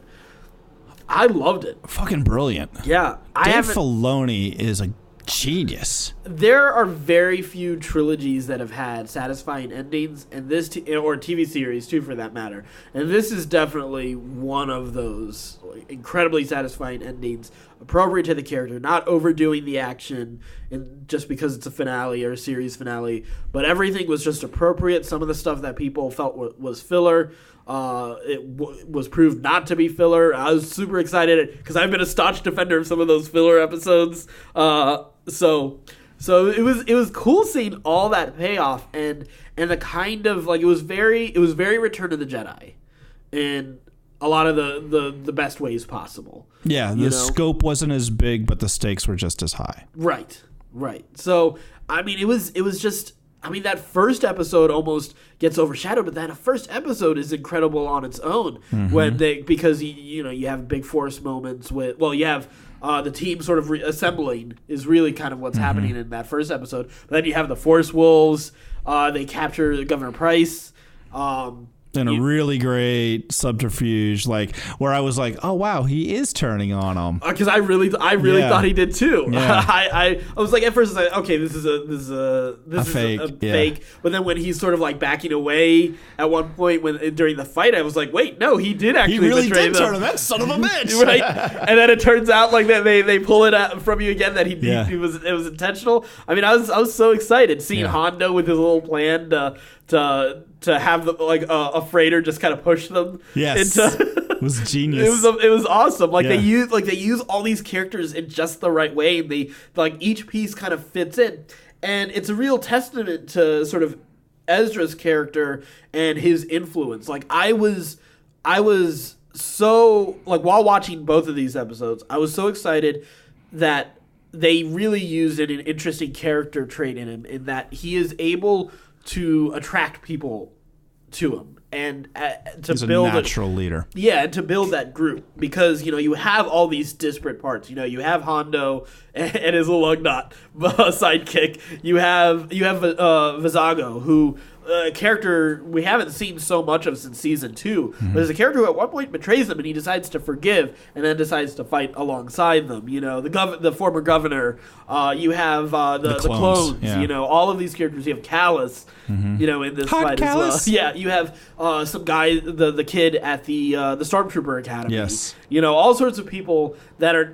I loved it. Fucking brilliant. Yeah. Dave Filoni is a genius. There are very few trilogies that have had satisfying endings, and this or TV series too, for that matter. And this is definitely one of those incredibly satisfying endings, appropriate to the character, not overdoing the action, and just because it's a finale or a series finale. But everything was just appropriate. Some of the stuff that people felt was filler. Was proved not to be filler. I was super excited because I've been a staunch defender of some of those filler episodes. So it was cool seeing all that payoff and the kind of it was very Return of the Jedi in a lot of the best ways possible. Yeah, the scope wasn't as big, but the stakes were just as high. Right. So I mean, it was just. I mean, that first episode almost gets overshadowed, but that first episode is incredible on its own. Mm-hmm. Because you have big force moments you have the team sort of assembling is really kind of what's happening in that first episode. But then you have the Force Wolves. They capture Governor Price. And a really great subterfuge, where I was like, "Oh wow, he is turning on him." Because I really thought he did too. Yeah. I was like, at first, I was like, okay, this is a fake. But then when he's sort of backing away at one point during the fight, I was like, wait, no, he did actually. He really betray did them. turn him. That son of a bitch, right? And then it turns out that they pull it out from you again that it was intentional. I mean, I was so excited seeing Hondo with his little plan to have a freighter just kind of push them. Yes, it was genius. It was awesome. They use all these characters in just the right way. And they each piece kind of fits in, and it's a real testament to sort of Ezra's character and his influence. I was so while watching both of these episodes, I was so excited that they really used an interesting character trait in him, in that he is able to attract people to him and He's build a natural leader. Yeah, and to build that group, because you have all these disparate parts. You have Hondo and his Lugnut sidekick. You have Vizago, who a character we haven't seen so much of since season 2. But there's a character who at one point betrays them, and he decides to forgive, and then decides to fight alongside them. The former governor. You have the clones. Yeah. All of these characters. You have Callus. In this fight Callus. as well. Yeah, you have some guy, the kid at the Stormtrooper Academy. Yes. All sorts of people that are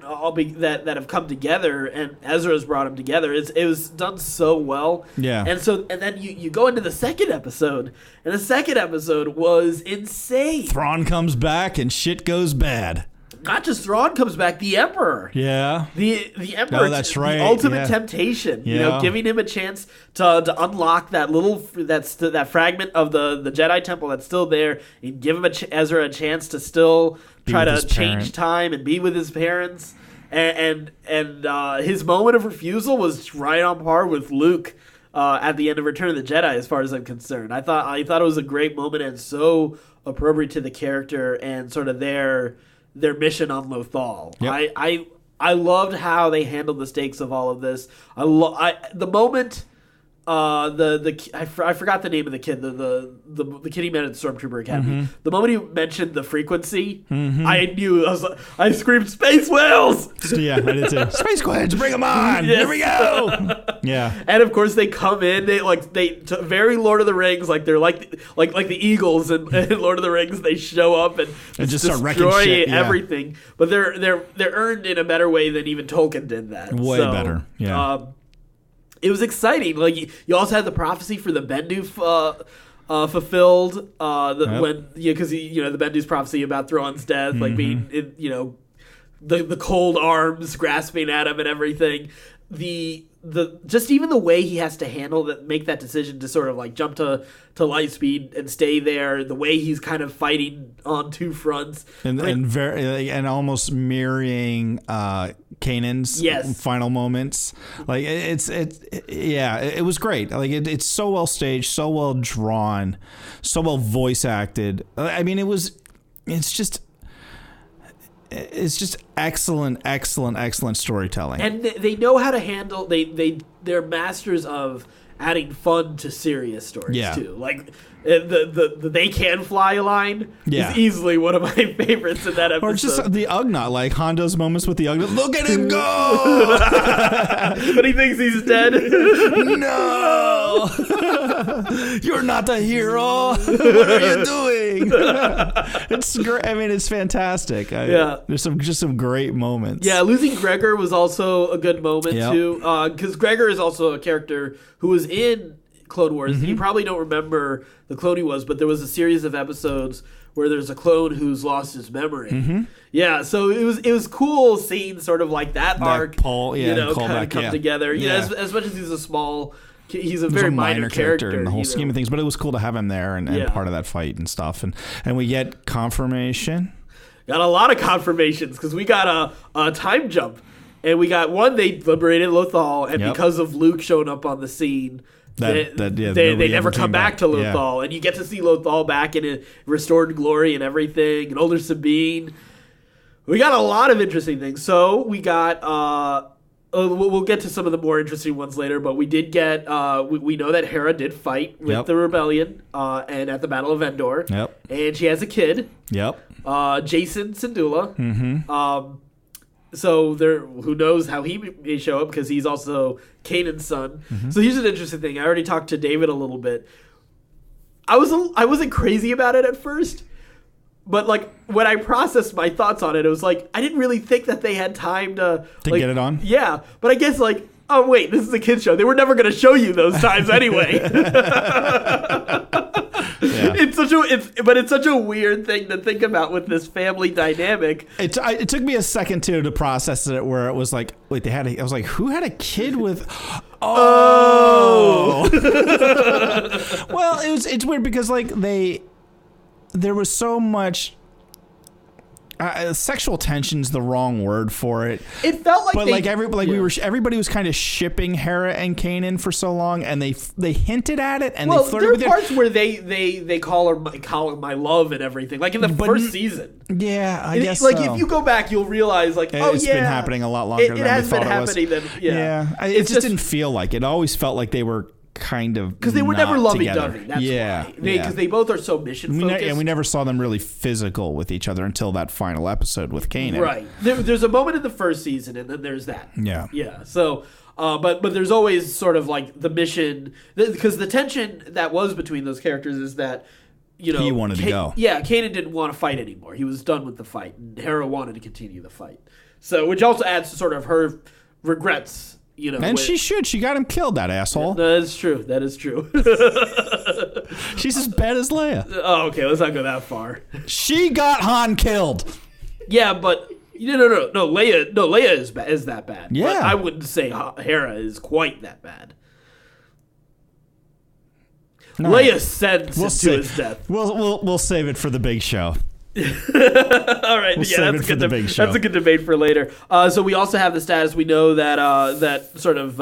that have come together, and Ezra's brought them together. It was done so well. Yeah. And then you go into the second episode, and the second episode was insane. Thrawn comes back and shit goes bad. Not just Thrawn comes back, the Emperor. Yeah. The Emperor. Oh, that's right. The ultimate temptation. Yeah. Giving him a chance to unlock that fragment of the Jedi Temple that's still there, and give him Ezra a chance to still try to change time and be with his parents. And his moment of refusal was right on par with Luke at the end of Return of the Jedi, as far as I'm concerned. I thought it was a great moment and so appropriate to the character and sort of their mission on Lothal. Yep. I loved how they handled the stakes of all of this. The moment I forgot the name of the kid, the kid he met at the Stormtrooper Academy. The moment he mentioned the frequency, I knew. I screamed, "Space whales!" Yeah, I did too. Space Quads, bring them on! Yes. Here we go! Yeah, and of course they come in. They very Lord of the Rings, like they're like the Eagles in Lord of the Rings. They show up and just start wrecking destroy shit, yeah. everything. But they're earned in a better way than even Tolkien did that. Way better. Yeah. It was exciting. Like you also had the prophecy for the Bendu fulfilled. Because the Bendu's prophecy about Thrawn's death, like being the cold arms grasping at him and everything. Just even the way he has to make that decision to sort of like jump to light speed and stay there, the way he's kind of fighting on two fronts, and almost mirroring Kanan's final moments. Like it was great. Like it's so well staged, so well drawn, so well voice acted. I mean, it's just excellent storytelling. And they know how to handle. They're masters of adding fun to serious stories too. Like the they can fly line is easily one of my favorites in that episode. Or just the Ugnaught, like Hondo's moments with the Ugnaught. Look at him go! But he thinks he's dead. No! You're not a hero. What are you doing? It's great. I mean, it's fantastic. There's some great moments. Yeah, losing Gregor was also a good moment too, because Gregor is also a character who was in Clone Wars. You probably don't remember the clone he was, but there was a series of episodes where there's a clone who's lost his memory. Yeah, so it was cool seeing sort of like that arc, Paul, kind of come together. Yeah. As much as he's a very minor character in the whole scheme of things, but it was cool to have him there and part of that fight and stuff. And we get confirmation. Got a lot of confirmations because we got a time jump, and we got one. They liberated Lothal, and because of Luke showing up on the scene, they never come back to Lothal, and you get to see Lothal back in a restored glory and everything, and older Sabine. We got a lot of interesting things. So we got. We'll get to some of the more interesting ones later, but we did get. We know that Hera did fight with the rebellion, and at the Battle of Endor. And she has a kid. Jason Syndulla. So who knows how he may show up, because he's also Kanan's son. So here's an interesting thing. I already talked to David a little bit. I wasn't crazy about it at first, but like when I processed my thoughts on it, it was like I didn't really think that they had time to get it on. Yeah, but I guess like, oh wait, this is a kids show. They were never going to show you those times anyway. It's such a weird thing to think about with this family dynamic. It took me a second too to process it, where it was like, wait, I was like, who had a kid with? Oh. Well, it's weird because like there was so much. Sexual tension's the wrong word for it. It felt like, everybody was kind of shipping Hera and Kanan for so long, and they hinted at it, and they flirted with it. There are parts where they call her my love and everything, like in the first season. Yeah, I guess. Like if you go back, you'll realize like, it's been happening a lot longer than we thought it was. It has been happening. It just didn't feel like it. Always felt like they were kind of because they were never lovey-dovey. That's yeah, why. Because they both are so mission-focused. And we never saw them really physical with each other until that final episode with Kanan. Right. There's a moment in the first season, and then there's that. Yeah. Yeah. So, but there's always sort of like the mission, because the tension that was between those characters is that, you know, he wanted to go. Yeah, Kanan didn't want to fight anymore. He was done with the fight, and Hera wanted to continue the fight. So, which also adds to sort of her regrets. You know, and she should. She got him killed, that asshole. That is true. That is true. She's as bad as Leia. Oh, okay. Let's not go that far. She got Han killed. Yeah, but no. Leia is that bad. Yeah, but I wouldn't say Hera is quite that bad. No. Leia sends him to his death. We'll save it for the big show. All right, that's a good debate for later. So we also have the status. We know that that sort of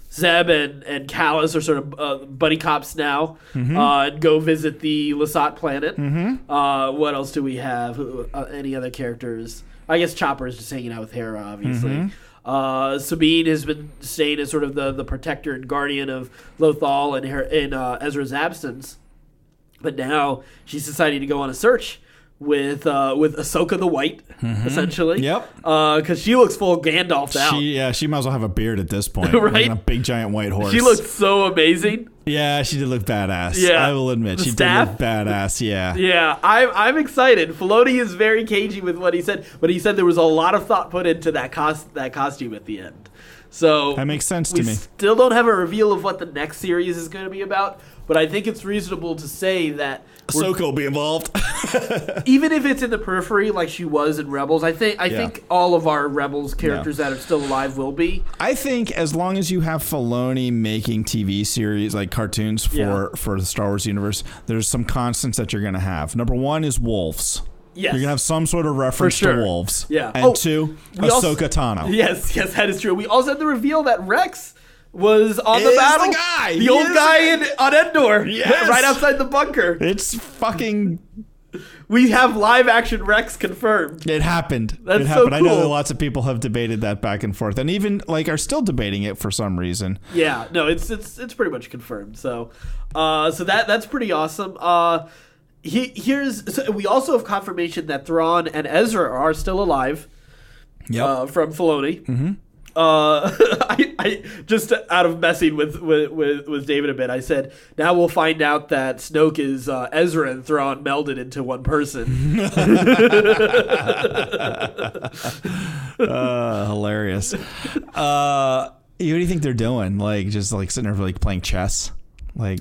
Zeb and Callus are sort of buddy cops now, and go visit the Lasat planet. What else do we have? Any other characters? I guess Chopper is just hanging out with Hera, obviously. Sabine has been staying as sort of the protector and guardian of Lothal in Ezra's absence. But now she's deciding to go on a search with Ahsoka the White, essentially. Yep. Because she looks full Gandalf'd out. She might as well have a beard at this point. Right? Like a big giant white horse. She looked so amazing. Yeah, she did look badass. Yeah. I will admit, she did look badass. Yeah. Yeah, I'm excited. Filoni is very cagey with what he said, but he said there was a lot of thought put into that costume at the end. So that makes sense to me. We still don't have a reveal of what the next series is going to be about, but I think it's reasonable to say that Ahsoka will be involved. Even if it's in the periphery like she was in Rebels, I think all of our Rebels characters that are still alive will be. I think as long as you have Filoni making TV series, like cartoons for the Star Wars universe, there's some constants that you're going to have. Number one is wolves. Yes. You're going to have some sort of reference to wolves. Yeah. And two, Ahsoka Tano. Yes, that's true. We also had the reveal that Rex was on the battle. The old guy on Endor. Yes. Right outside the bunker. It's fucking... We have live action Rex confirmed. It happened. That's it happened. so cool. I know that lots of people have debated that back and forth, and even are still debating it for some reason. Yeah, no, it's pretty much confirmed. So that's pretty awesome. We also have confirmation that Thrawn and Ezra are still alive. Yep. From Filoni. I just out of messing with David a bit, I said, now we'll find out that Snoke is Ezra and Thrawn melded into one person. Hilarious. What do you think they're doing? Just sitting there playing chess? I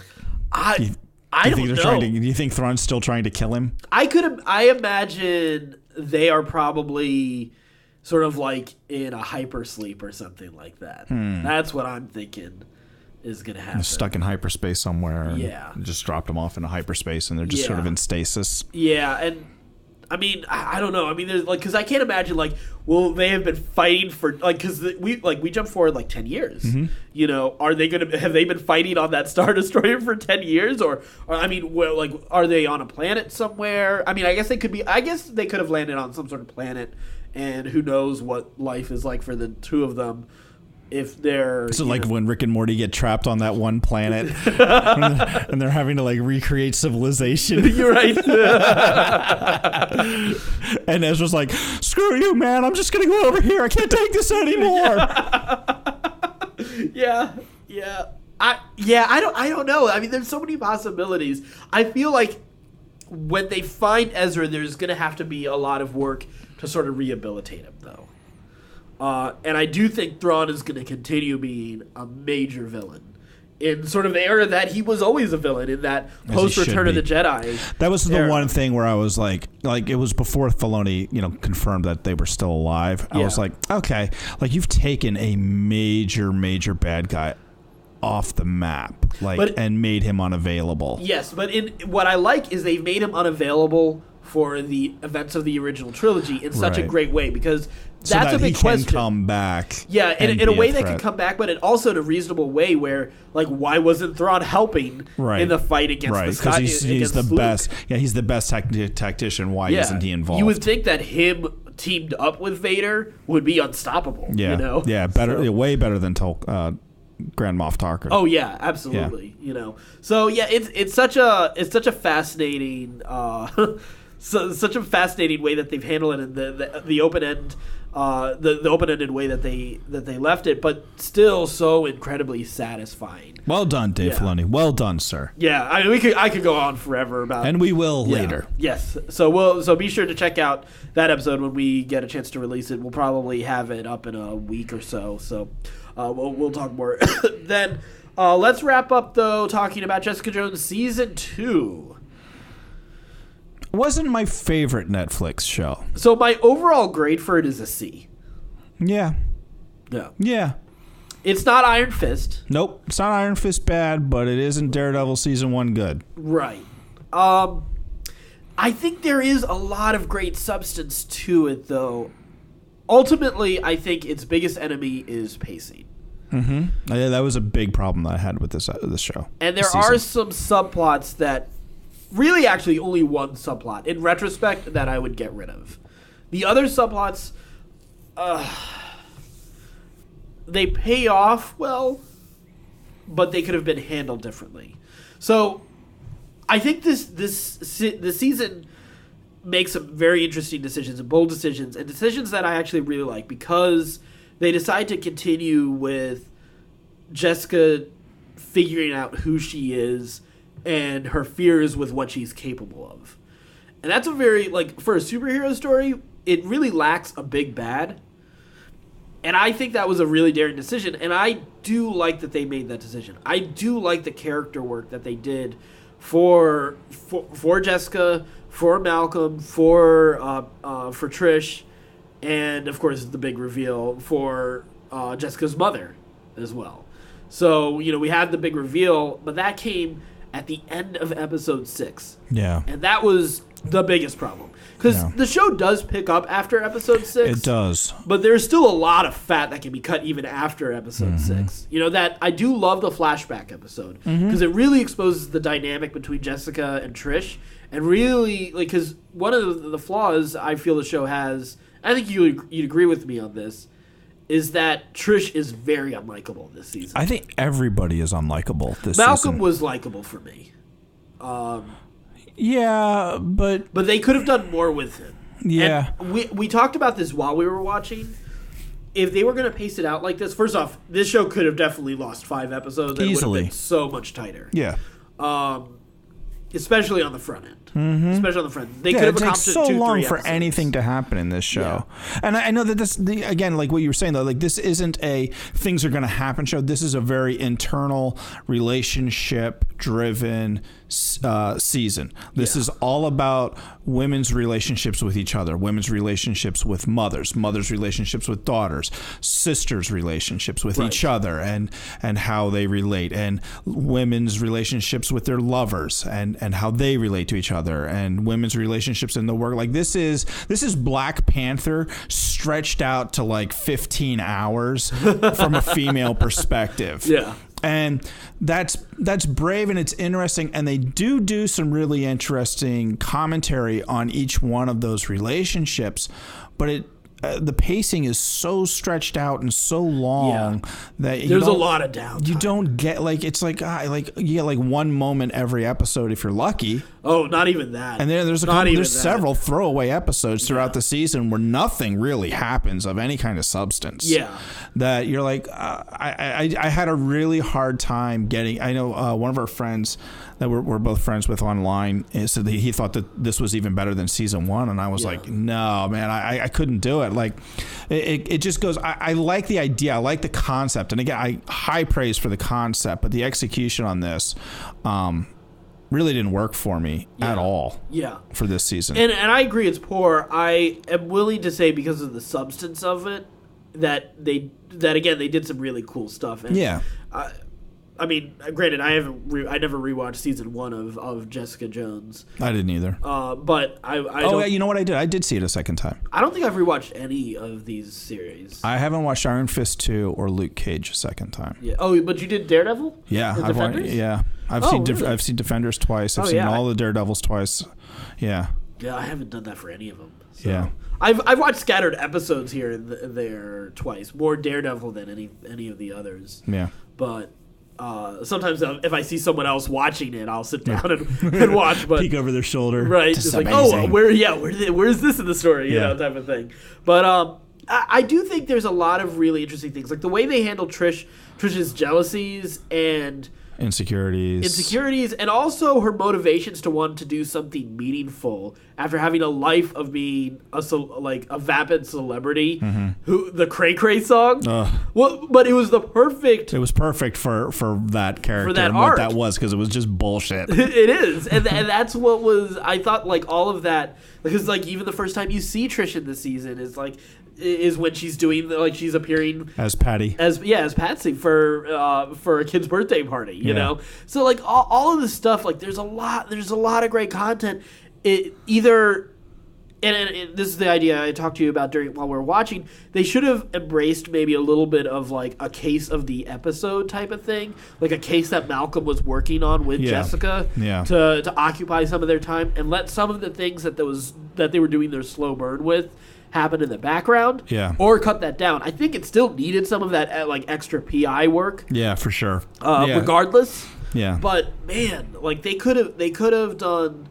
don't know. Do you think Thrawn's still trying to kill him? I imagine they are probably sort of in a hypersleep or something like that. That's what I'm thinking is going to happen. They're stuck in hyperspace somewhere. Yeah. And just dropped them off into hyperspace and they're just sort of in stasis. Yeah, and I mean, I don't know. I mean, there's because I can't imagine will they have been fighting for because we jump forward 10 years. You know, have they been fighting on that Star Destroyer for 10 years or I mean, are they on a planet somewhere? I mean, I guess they could have landed on some sort of planet. And who knows what life is like for the two of them if they're... So when Rick and Morty get trapped on that one planet and they're having to recreate civilization. You're right. And Ezra's like, screw you, man. I'm just going to go over here. I can't take this anymore. Yeah. I don't know. I mean, there's so many possibilities. I feel like when they find Ezra, there's going to have to be a lot of work to sort of rehabilitate him, though. And I do think Thrawn is going to continue being a major villain in sort of the era that he was always a villain in that post-Return of the Jedi. That was the one thing where I was like it was before Filoni, confirmed that they were still alive. I was like, okay, you've taken a major, major bad guy off the map, and made him unavailable. Yes, but what I like is they've made him unavailable for the events of the original trilogy in such a great way because that's a big question. He can come back. Yeah, in a way that can come back, but also in a reasonable way where, why wasn't Thrawn helping in the fight against the Sky? Because he's the best. Yeah, he's the best tactician. Why isn't he involved? You would think that him teamed up with Vader would be unstoppable. Yeah, you know? Yeah, better, way better than Grand Moff Tarkin. Oh yeah, absolutely. You know, so yeah, it's such a fascinating such a fascinating way that they've handled it, and the open end. The open-ended way that they left it, but still so incredibly satisfying. Well done, Dave Filoni. Well done, sir. Yeah, I mean, I could go on forever about, and we will later. Yes, so be sure to check out that episode when we get a chance to release it. We'll probably have it up in a week or so. So we'll talk more then. Let's wrap up though talking about Jessica Jones season 2. Wasn't my favorite Netflix show. So my overall grade for it is a C. Yeah. Yeah. Yeah. It's not Iron Fist. Nope. It's not Iron Fist bad, but it isn't Daredevil season 1 good. Right. I think there is a lot of great substance to it, though. Ultimately, I think its biggest enemy is pacing. Mm-hmm. Yeah, that was a big problem that I had with this show. And there are some subplots that... Really, actually, only one subplot, in retrospect, that I would get rid of. The other subplots, they pay off well, but they could have been handled differently. So, I think this season makes some very interesting decisions and bold decisions, and decisions that I actually really like, because they decide to continue with Jessica figuring out who she is and her fears with what she's capable of. And that's a very, like, for a superhero story, it really lacks a big bad. And I think that was a really daring decision. And I do like that they made that decision. I do like the character work that they did for Jessica, for Malcolm, for Trish, and, of course, the big reveal for Jessica's mother as well. So, you know, we had the big reveal, but that came at the end of episode 6. Yeah. And that was the biggest problem. Because the show does pick up after episode 6. It does. But there's still a lot of fat that can be cut even after episode 6. You know, that I do love the flashback episode. Because it really exposes the dynamic between Jessica and Trish. And really, like, because one of the flaws I feel the show has, I think you'd agree with me on this, is that Trish is very unlikable this season. I think everybody is unlikable this season. Malcolm was likable for me. Yeah, but they could have done more with him. Yeah. And we talked about this while we were watching. If they were going to pace it out like this, first off, this show could have definitely lost 5 episodes. Easily. It would have been so much tighter. Yeah. Especially on the front end. Especially on the front end. They could have accomplished it takes so 2-3 long for episodes. anything to happen in this show. Yeah. And I know that this, again, like what you were saying, though, like this isn't a things are going to happen show. This is a very internal, relationship-driven season. This is all about women's relationships with each other, women's relationships with mothers relationships with daughters, sisters' relationships with each other, and how they relate, and women's relationships with their lovers, and how they relate to each other, and women's relationships in the work. Like this is Black Panther stretched out to like 15 hours from a female perspective. Yeah. And that's brave, and it's interesting, and they do some really interesting commentary on each one of those relationships, but the pacing is so stretched out and so long that there's a lot of downtime. You don't get it's like you get like one moment every episode if you're lucky. Oh, not even that. And then there's several throwaway episodes throughout the season where nothing really happens of any kind of substance. Yeah, that you're like, I had a really hard time getting. I know one of our friends that we're both friends with online said that he thought that this was even better than season 1, and I was like, no, man, I couldn't do it. Like, it just goes. I like the idea, I like the concept, and again, high praise for the concept, but the execution on this really didn't work for me at all. Yeah, for this season, and I agree, it's poor. I am willing to say because of the substance of it that again they did some really cool stuff. And I mean, granted, I never rewatched season 1 of Jessica Jones. I didn't either. But you know what I did? I did see it a second time. I don't think I've rewatched any of these series. I haven't watched Iron Fist 2 or Luke Cage a second time. Yeah. Oh, but you did Daredevil? Yeah, I've seen Defenders twice. I've seen all the Daredevils twice. Yeah. Yeah, I haven't done that for any of them. So. Yeah. I've watched scattered episodes here and there twice. More Daredevil than any of the others. Yeah. but sometimes if I see someone else watching it, I'll sit down and watch. But peek over their shoulder. Right. Just It's like, amazing. where is this in the story? You know, type of thing. But I do think there's a lot of really interesting things. Like the way they handle Trish's jealousies and insecurities, and also her motivations to want to do something meaningful after having a life of being a vapid celebrity. Who the Cray Cray song? Well, but it was perfect for that character, for that and arc. what that was, because it was just bullshit. It is, and that's what was. I thought like all of that, because like even the first time you see Trish in the season is when she's doing she's appearing as Patty, as Patsy for a kid's birthday party, you know. So like all of this stuff, like there's a lot of great content. And this is the idea I talked to you about while we were watching. They should have embraced maybe a little bit of like a case of the episode type of thing, like a case that Malcolm was working on with Jessica to occupy some of their time, and let some of the things that they were doing their slow burn with happen in the background, or cut that down. I think it still needed some of that like extra PI work. Yeah, for sure. Regardless. Yeah. But man, like they could have done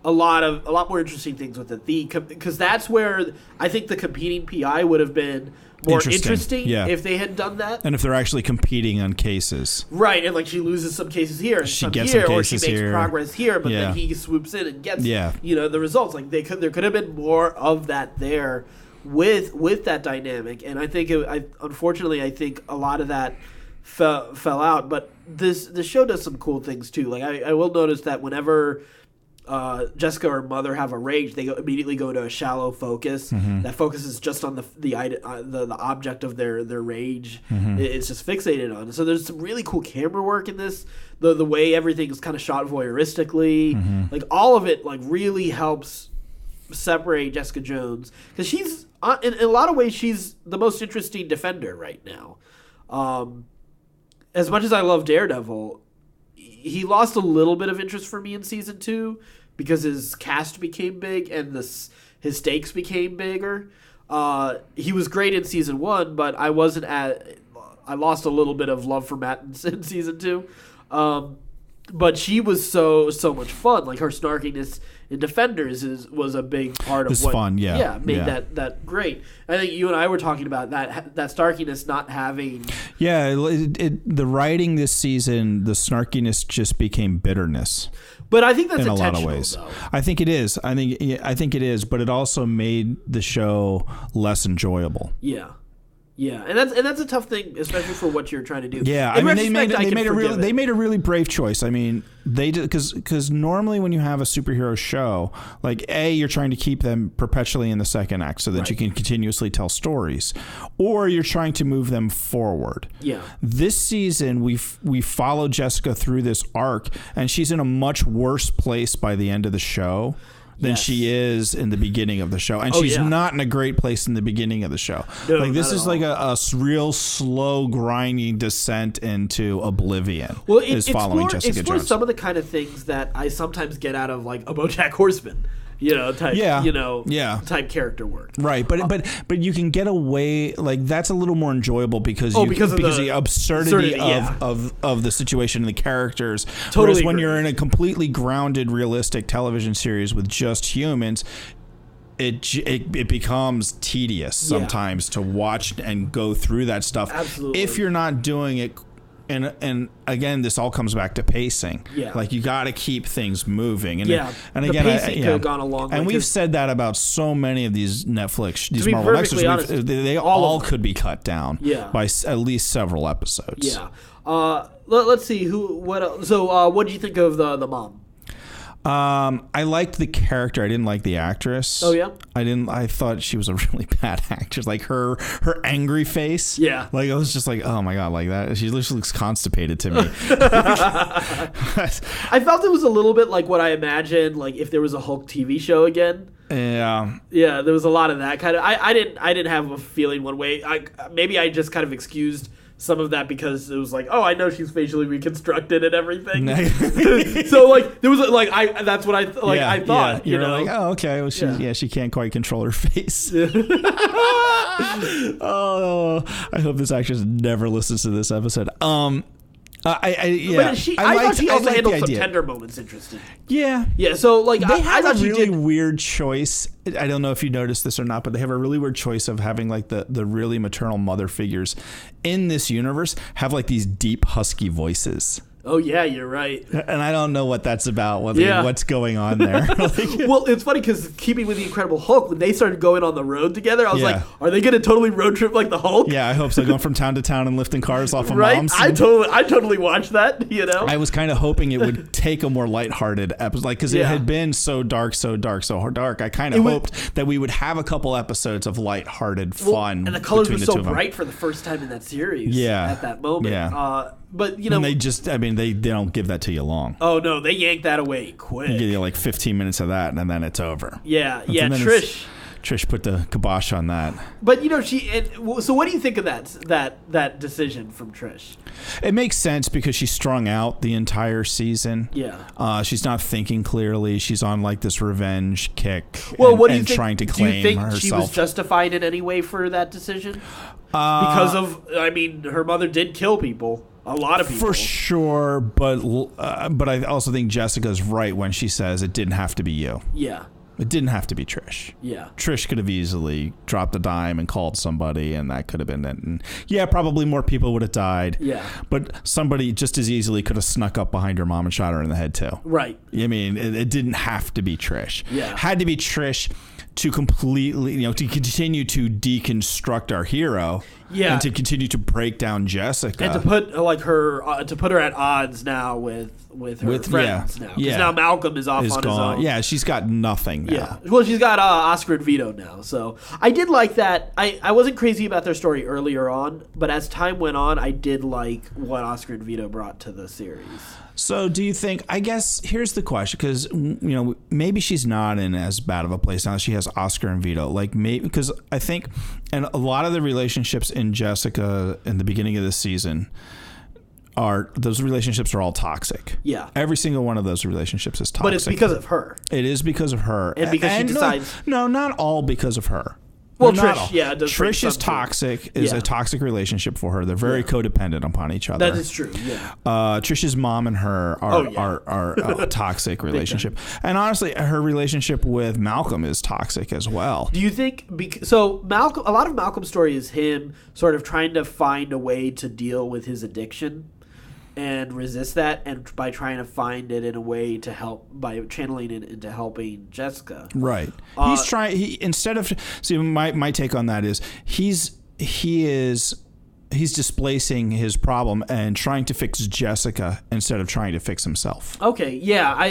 a lot more interesting things with it. Because that's where I think the competing PI would have been more interesting if they had done that. And if they're actually competing on cases. Right, and like she loses some cases here and she some gets here, some or she cases makes here. progress here, but then he swoops in and gets the results. Like there could have been more of that there with that dynamic, and I think unfortunately I think a lot of that fell out. But the show does some cool things too. Like I will notice that whenever Jessica or Mother have a rage, they immediately go to a shallow focus that focuses just on the object of their rage. It's just fixated on. So there's some really cool camera work in this. The way everything is kind of shot voyeuristically, like all of it, like really helps separate Jessica Jones, because she's in a lot of ways she's the most interesting defender right now. As much as I love Daredevil, he lost a little bit of interest for me in season 2 because his cast became big and his stakes became bigger. He was great in season 1, but I lost a little bit of love for Matt in season 2. But she was so much fun. Like her snarkiness in Defenders was a big part of what fun, made that great. I think you and I were talking about that snarkiness not having. Yeah, the writing this season, the snarkiness just became bitterness. But I think that's in a intentional, lot of ways. though. I think it is. I think it is. But it also made the show less enjoyable. Yeah. Yeah, and that's a tough thing, especially for what you're trying to do. Yeah, I mean, they made a really brave choice. I mean, they did, because normally when you have a superhero show, like you're trying to keep them perpetually in the second act so that you can continuously tell stories, or you're trying to move them forward. Yeah. This season we followed Jessica through this arc, and she's in a much worse place by the end of the show than she is in the beginning of the show. And she's not in a great place in the beginning of the show. No, like this is like a real slow grinding descent into oblivion. Well, following Jessica Jones. Some of the kind of things that I sometimes get out of like a BoJack Horseman. Type character work. Right, but you can get away, like that's a little more enjoyable because of the absurdity of the situation and the characters. Totally. Whereas when you're in a completely grounded, realistic television series with just humans, it becomes tedious sometimes to watch and go through that stuff. Absolutely. If you're not doing it. And again, this all comes back to pacing. Yeah. Like you got to keep things moving. And the again, pacing could have gone along. And we've said that about so many of these Netflix, these Marvel Nexus. They all could be cut down by at least several episodes. Yeah. Let's see what else. So, what do you think of the mom? I liked the character. I didn't like the actress. Oh yeah. I thought she was a really bad actress. Like her angry face. Yeah. Like I was just like, oh my god, like that. She just looks constipated to me. I felt it was a little bit like what I imagined, like if there was a Hulk TV show again. Yeah. Yeah, there was a lot of that kind of. I didn't have a feeling one way. Maybe I just kind of excused some of that because it was like, oh, I know she's facially reconstructed and everything. So like there was like that's what I thought. You're like, oh, okay. Well, she can't quite control her face. Oh, I hope this actress never listens to this episode. Yeah. But I thought she also handled some tender moments interesting. Yeah. Yeah, so, like, they have I thought a really she did... weird choice. I don't know if you noticed this or not, but they have a really weird choice of having, like, the really maternal mother figures in this universe have, like, these deep, husky voices. Oh, yeah, you're right. And I don't know what that's about, what's going on there. Well, it's funny because keeping with the Incredible Hulk, when they started going on the road together, I was like, are they going to totally road trip like the Hulk? Yeah, I hope so. Going from town to town and lifting cars off of right? moms. I totally watched that, you know? I was kind of hoping it would take a more lighthearted episode, like, because it had been so dark. I kind of hoped that we would have a couple episodes of lighthearted fun. And the colors were so bright for the first time in that series at that moment. Yeah. But, you know... And they don't give that to you long. Oh, no, they yank that away quick. You get like 15 minutes of that, and then it's over. Yeah, Trish put the kibosh on that. But, you know, so what do you think of that decision from Trish? It makes sense because she's strung out the entire season. Yeah. She's not thinking clearly. She's on like this revenge kick. Well, what do you think? Trying to claim do you think herself. She was justified in any way for that decision? Because of, I mean, her mother did kill people. A lot of people. For sure, but I also think Jessica's right when she says it didn't have to be you. Yeah. It didn't have to be Trish. Yeah. Trish could have easily dropped a dime and called somebody, and that could have been it. And yeah, probably more people would have died. Yeah. But somebody just as easily could have snuck up behind her mom and shot her in the head, too. Right. I mean, it didn't have to be Trish. Yeah. Had to be Trish to completely, to continue to deconstruct our hero. Yeah. And to continue to break down Jessica. And to put her at odds now with her friends now. Because now Malcolm is off on his own. Yeah, she's got nothing now. Yeah. Well, she's got Oscar and Vito now. So I did like that. I wasn't crazy about their story earlier on, but as time went on, I did like what Oscar and Vito brought to the series. So do you think, I guess, here's the question, because, maybe she's not in as bad of a place now that she has Oscar and Vito. Like, maybe, because I think, and a lot of the relationships in Jessica in the beginning of this season those relationships are all toxic. Yeah. Every single one of those relationships is toxic. But it's because of her. It is because of her. And because she decides. No, not all because of her. Well, Trish, Trish is toxic. Is a toxic relationship for her. They're very codependent upon each other. That is true. Yeah. Trish's mom and her are a toxic relationship, and honestly, her relationship with Malcolm is toxic as well. Do you think? So Malcolm, a lot of Malcolm's story is him sort of trying to find a way to deal with his addiction and resist that, and by trying to find it in a way to help, by channeling it into helping Jessica. Right. He's trying. Instead of my take on that is he's displacing his problem and trying to fix Jessica instead of trying to fix himself. Okay, yeah, I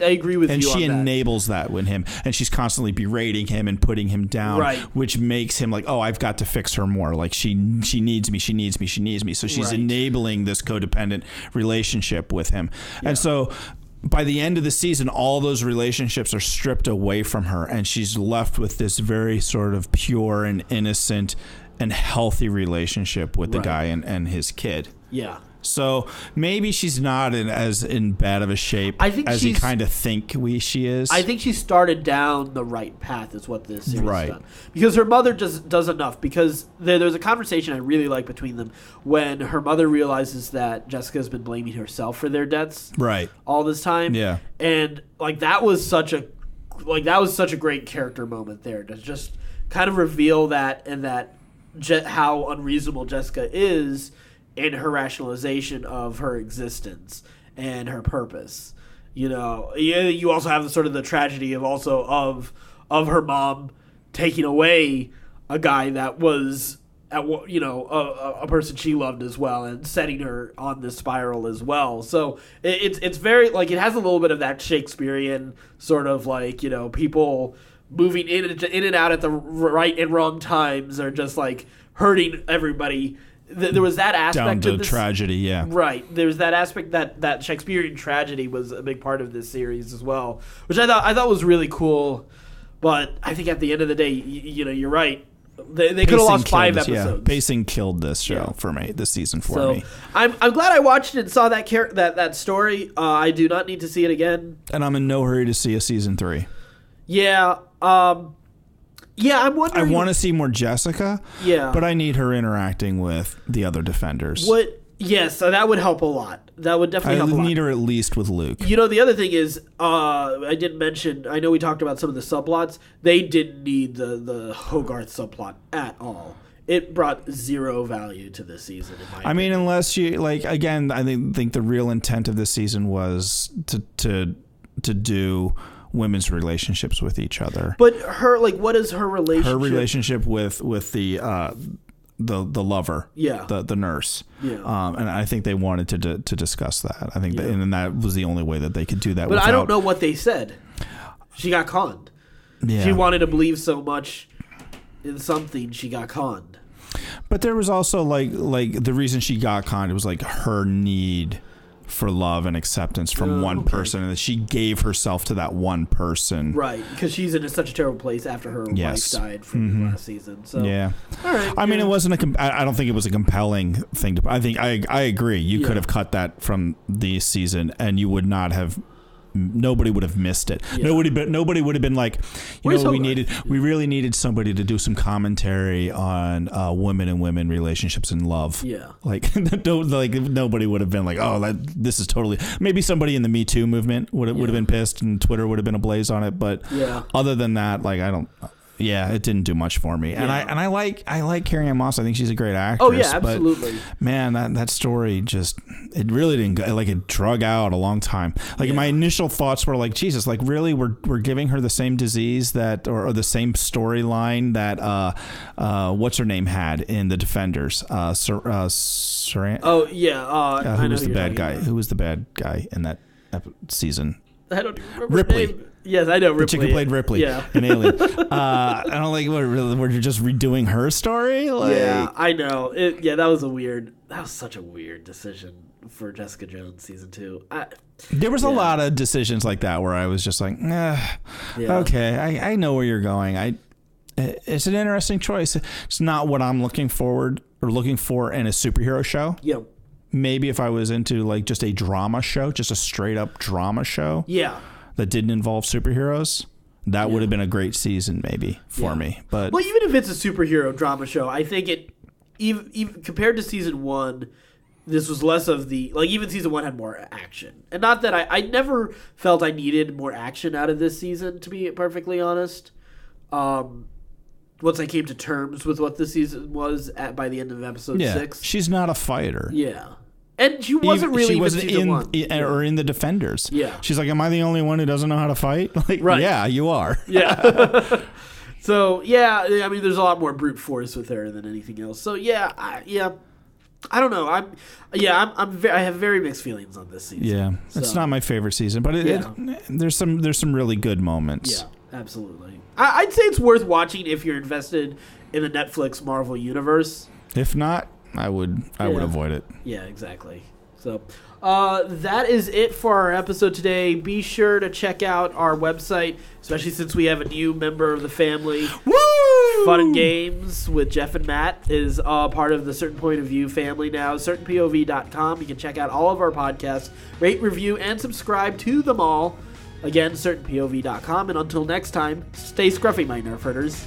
agree with you on that. And she enables that with him, and she's constantly berating him and putting him down, right, which makes him like, oh, I've got to fix her more. Like she needs me. So she's enabling this codependent relationship with him. Yeah. And so by the end of the season, all those relationships are stripped away from her, and she's left with this very sort of pure and innocent and healthy relationship with the guy and his kid. Yeah. So maybe she's not in bad of a shape as you kind of think she is. I think she started down the right path is what this series has done. Because her mother just does enough. Because there's a conversation I really like between them when her mother realizes that Jessica's been blaming herself for their deaths all this time. Yeah. And that was such a great character moment there to just kind of reveal that, and that how unreasonable Jessica is in her rationalization of her existence and her purpose. You also have the tragedy of her mom taking away a guy that was a person she loved as well, and setting her on this spiral as well. So it's very it has a little bit of that Shakespearean sort of people moving in and out at the right and wrong times are just hurting everybody. There was that aspect down to of this tragedy, yeah. Right. There's that aspect that Shakespearean tragedy was a big part of this series as well, which I thought was really cool. But I think at the end of the day, you're right. They could have lost 5 episodes. Yeah. Pacing killed this show for me, this season for me. I'm glad I watched it and saw that story. I do not need to see it again. And I'm in no hurry to see a season 3. Yeah. Yeah, I'm wondering. I want to see more Jessica. Yeah. But I need her interacting with the other defenders. Yes, that would help a lot. That would definitely help a lot. I need her at least with Luke. You know, the other thing is, I didn't mention, I know we talked about some of the subplots. They didn't need the Hogarth subplot at all. It brought zero value to this season, in my opinion. Unless you, again, I think the real intent of this season was to do women's relationships with each other. But what is her relationship? Her relationship with the lover, the nurse, and I think they wanted to discuss that. I think and that was the only way that they could do that. But I don't know what they said. She got conned. Yeah. She wanted to believe so much in something, she got conned. But there was also like the reason she got conned. It was like her need for love and acceptance from one person, and that she gave herself to that one person. Right, because she's in such a terrible place after her wife died from last season. So yeah, all right. It wasn't I don't think it was a compelling thing to. I think I agree. You could have cut that from the season, and you would not have. Nobody would have missed it. Yeah. Nobody would have been like, we really needed somebody to do some commentary on women and women relationships and love. Yeah, nobody would have been like, this is totally. Maybe somebody in the Me Too movement would have been pissed, and Twitter would have been ablaze on it. But other than that, I don't. Yeah, it didn't do much for me, and I like Carrie-Anne Moss. I think she's a great actress. Oh yeah, absolutely. But, man, that story it really didn't go. It drug out a long time. My initial thoughts were like, Jesus, really, we're giving her the same disease that or the same storyline that what's her name had in The Defenders. Saran. Oh yeah. Who was the bad guy? Who was the bad guy in that season? I don't remember Ripley. Her name. Yes, I know Ripley. The chick who played Ripley in Alien. I don't we're just redoing her story. Yeah, I know. That was such a weird decision for Jessica Jones season 2. There was a lot of decisions like that where I was just like, okay, I know where you're going. It's an interesting choice. It's not what I'm looking for in a superhero show. Yep. Maybe if I was into just a drama show, just a straight up drama show. Yeah. That didn't involve superheroes, that would have been a great season maybe for me. But even if it's a superhero drama show, I think it even compared to season 1, this was less of the even season 1 had more action. And not that I never felt I needed more action out of this season, to be perfectly honest. Once I came to terms with what this season was by the end of episode 6. She's not a fighter. Yeah. And she wasn't really in season 1. Or in The Defenders. Yeah. She's like, am I the only one who doesn't know how to fight? Right. Yeah, you are. Yeah. So, there's a lot more brute force with her than anything else. So, I don't know. I have very mixed feelings on this season. Yeah. It's not my favorite season, but there's some really good moments. Yeah, absolutely. I'd say it's worth watching if you're invested in the Netflix Marvel universe. If not, I would avoid it. Yeah, exactly. So that is it for our episode today. Be sure to check out our website, especially since we have a new member of the family. Woo! Fun and Games with Jeff and Matt is part of the Certain Point of View family now. CertainPOV.com. You can check out all of our podcasts, rate, review, and subscribe to them all. Again, CertainPOV.com. And until next time, stay scruffy, my Nerf herders.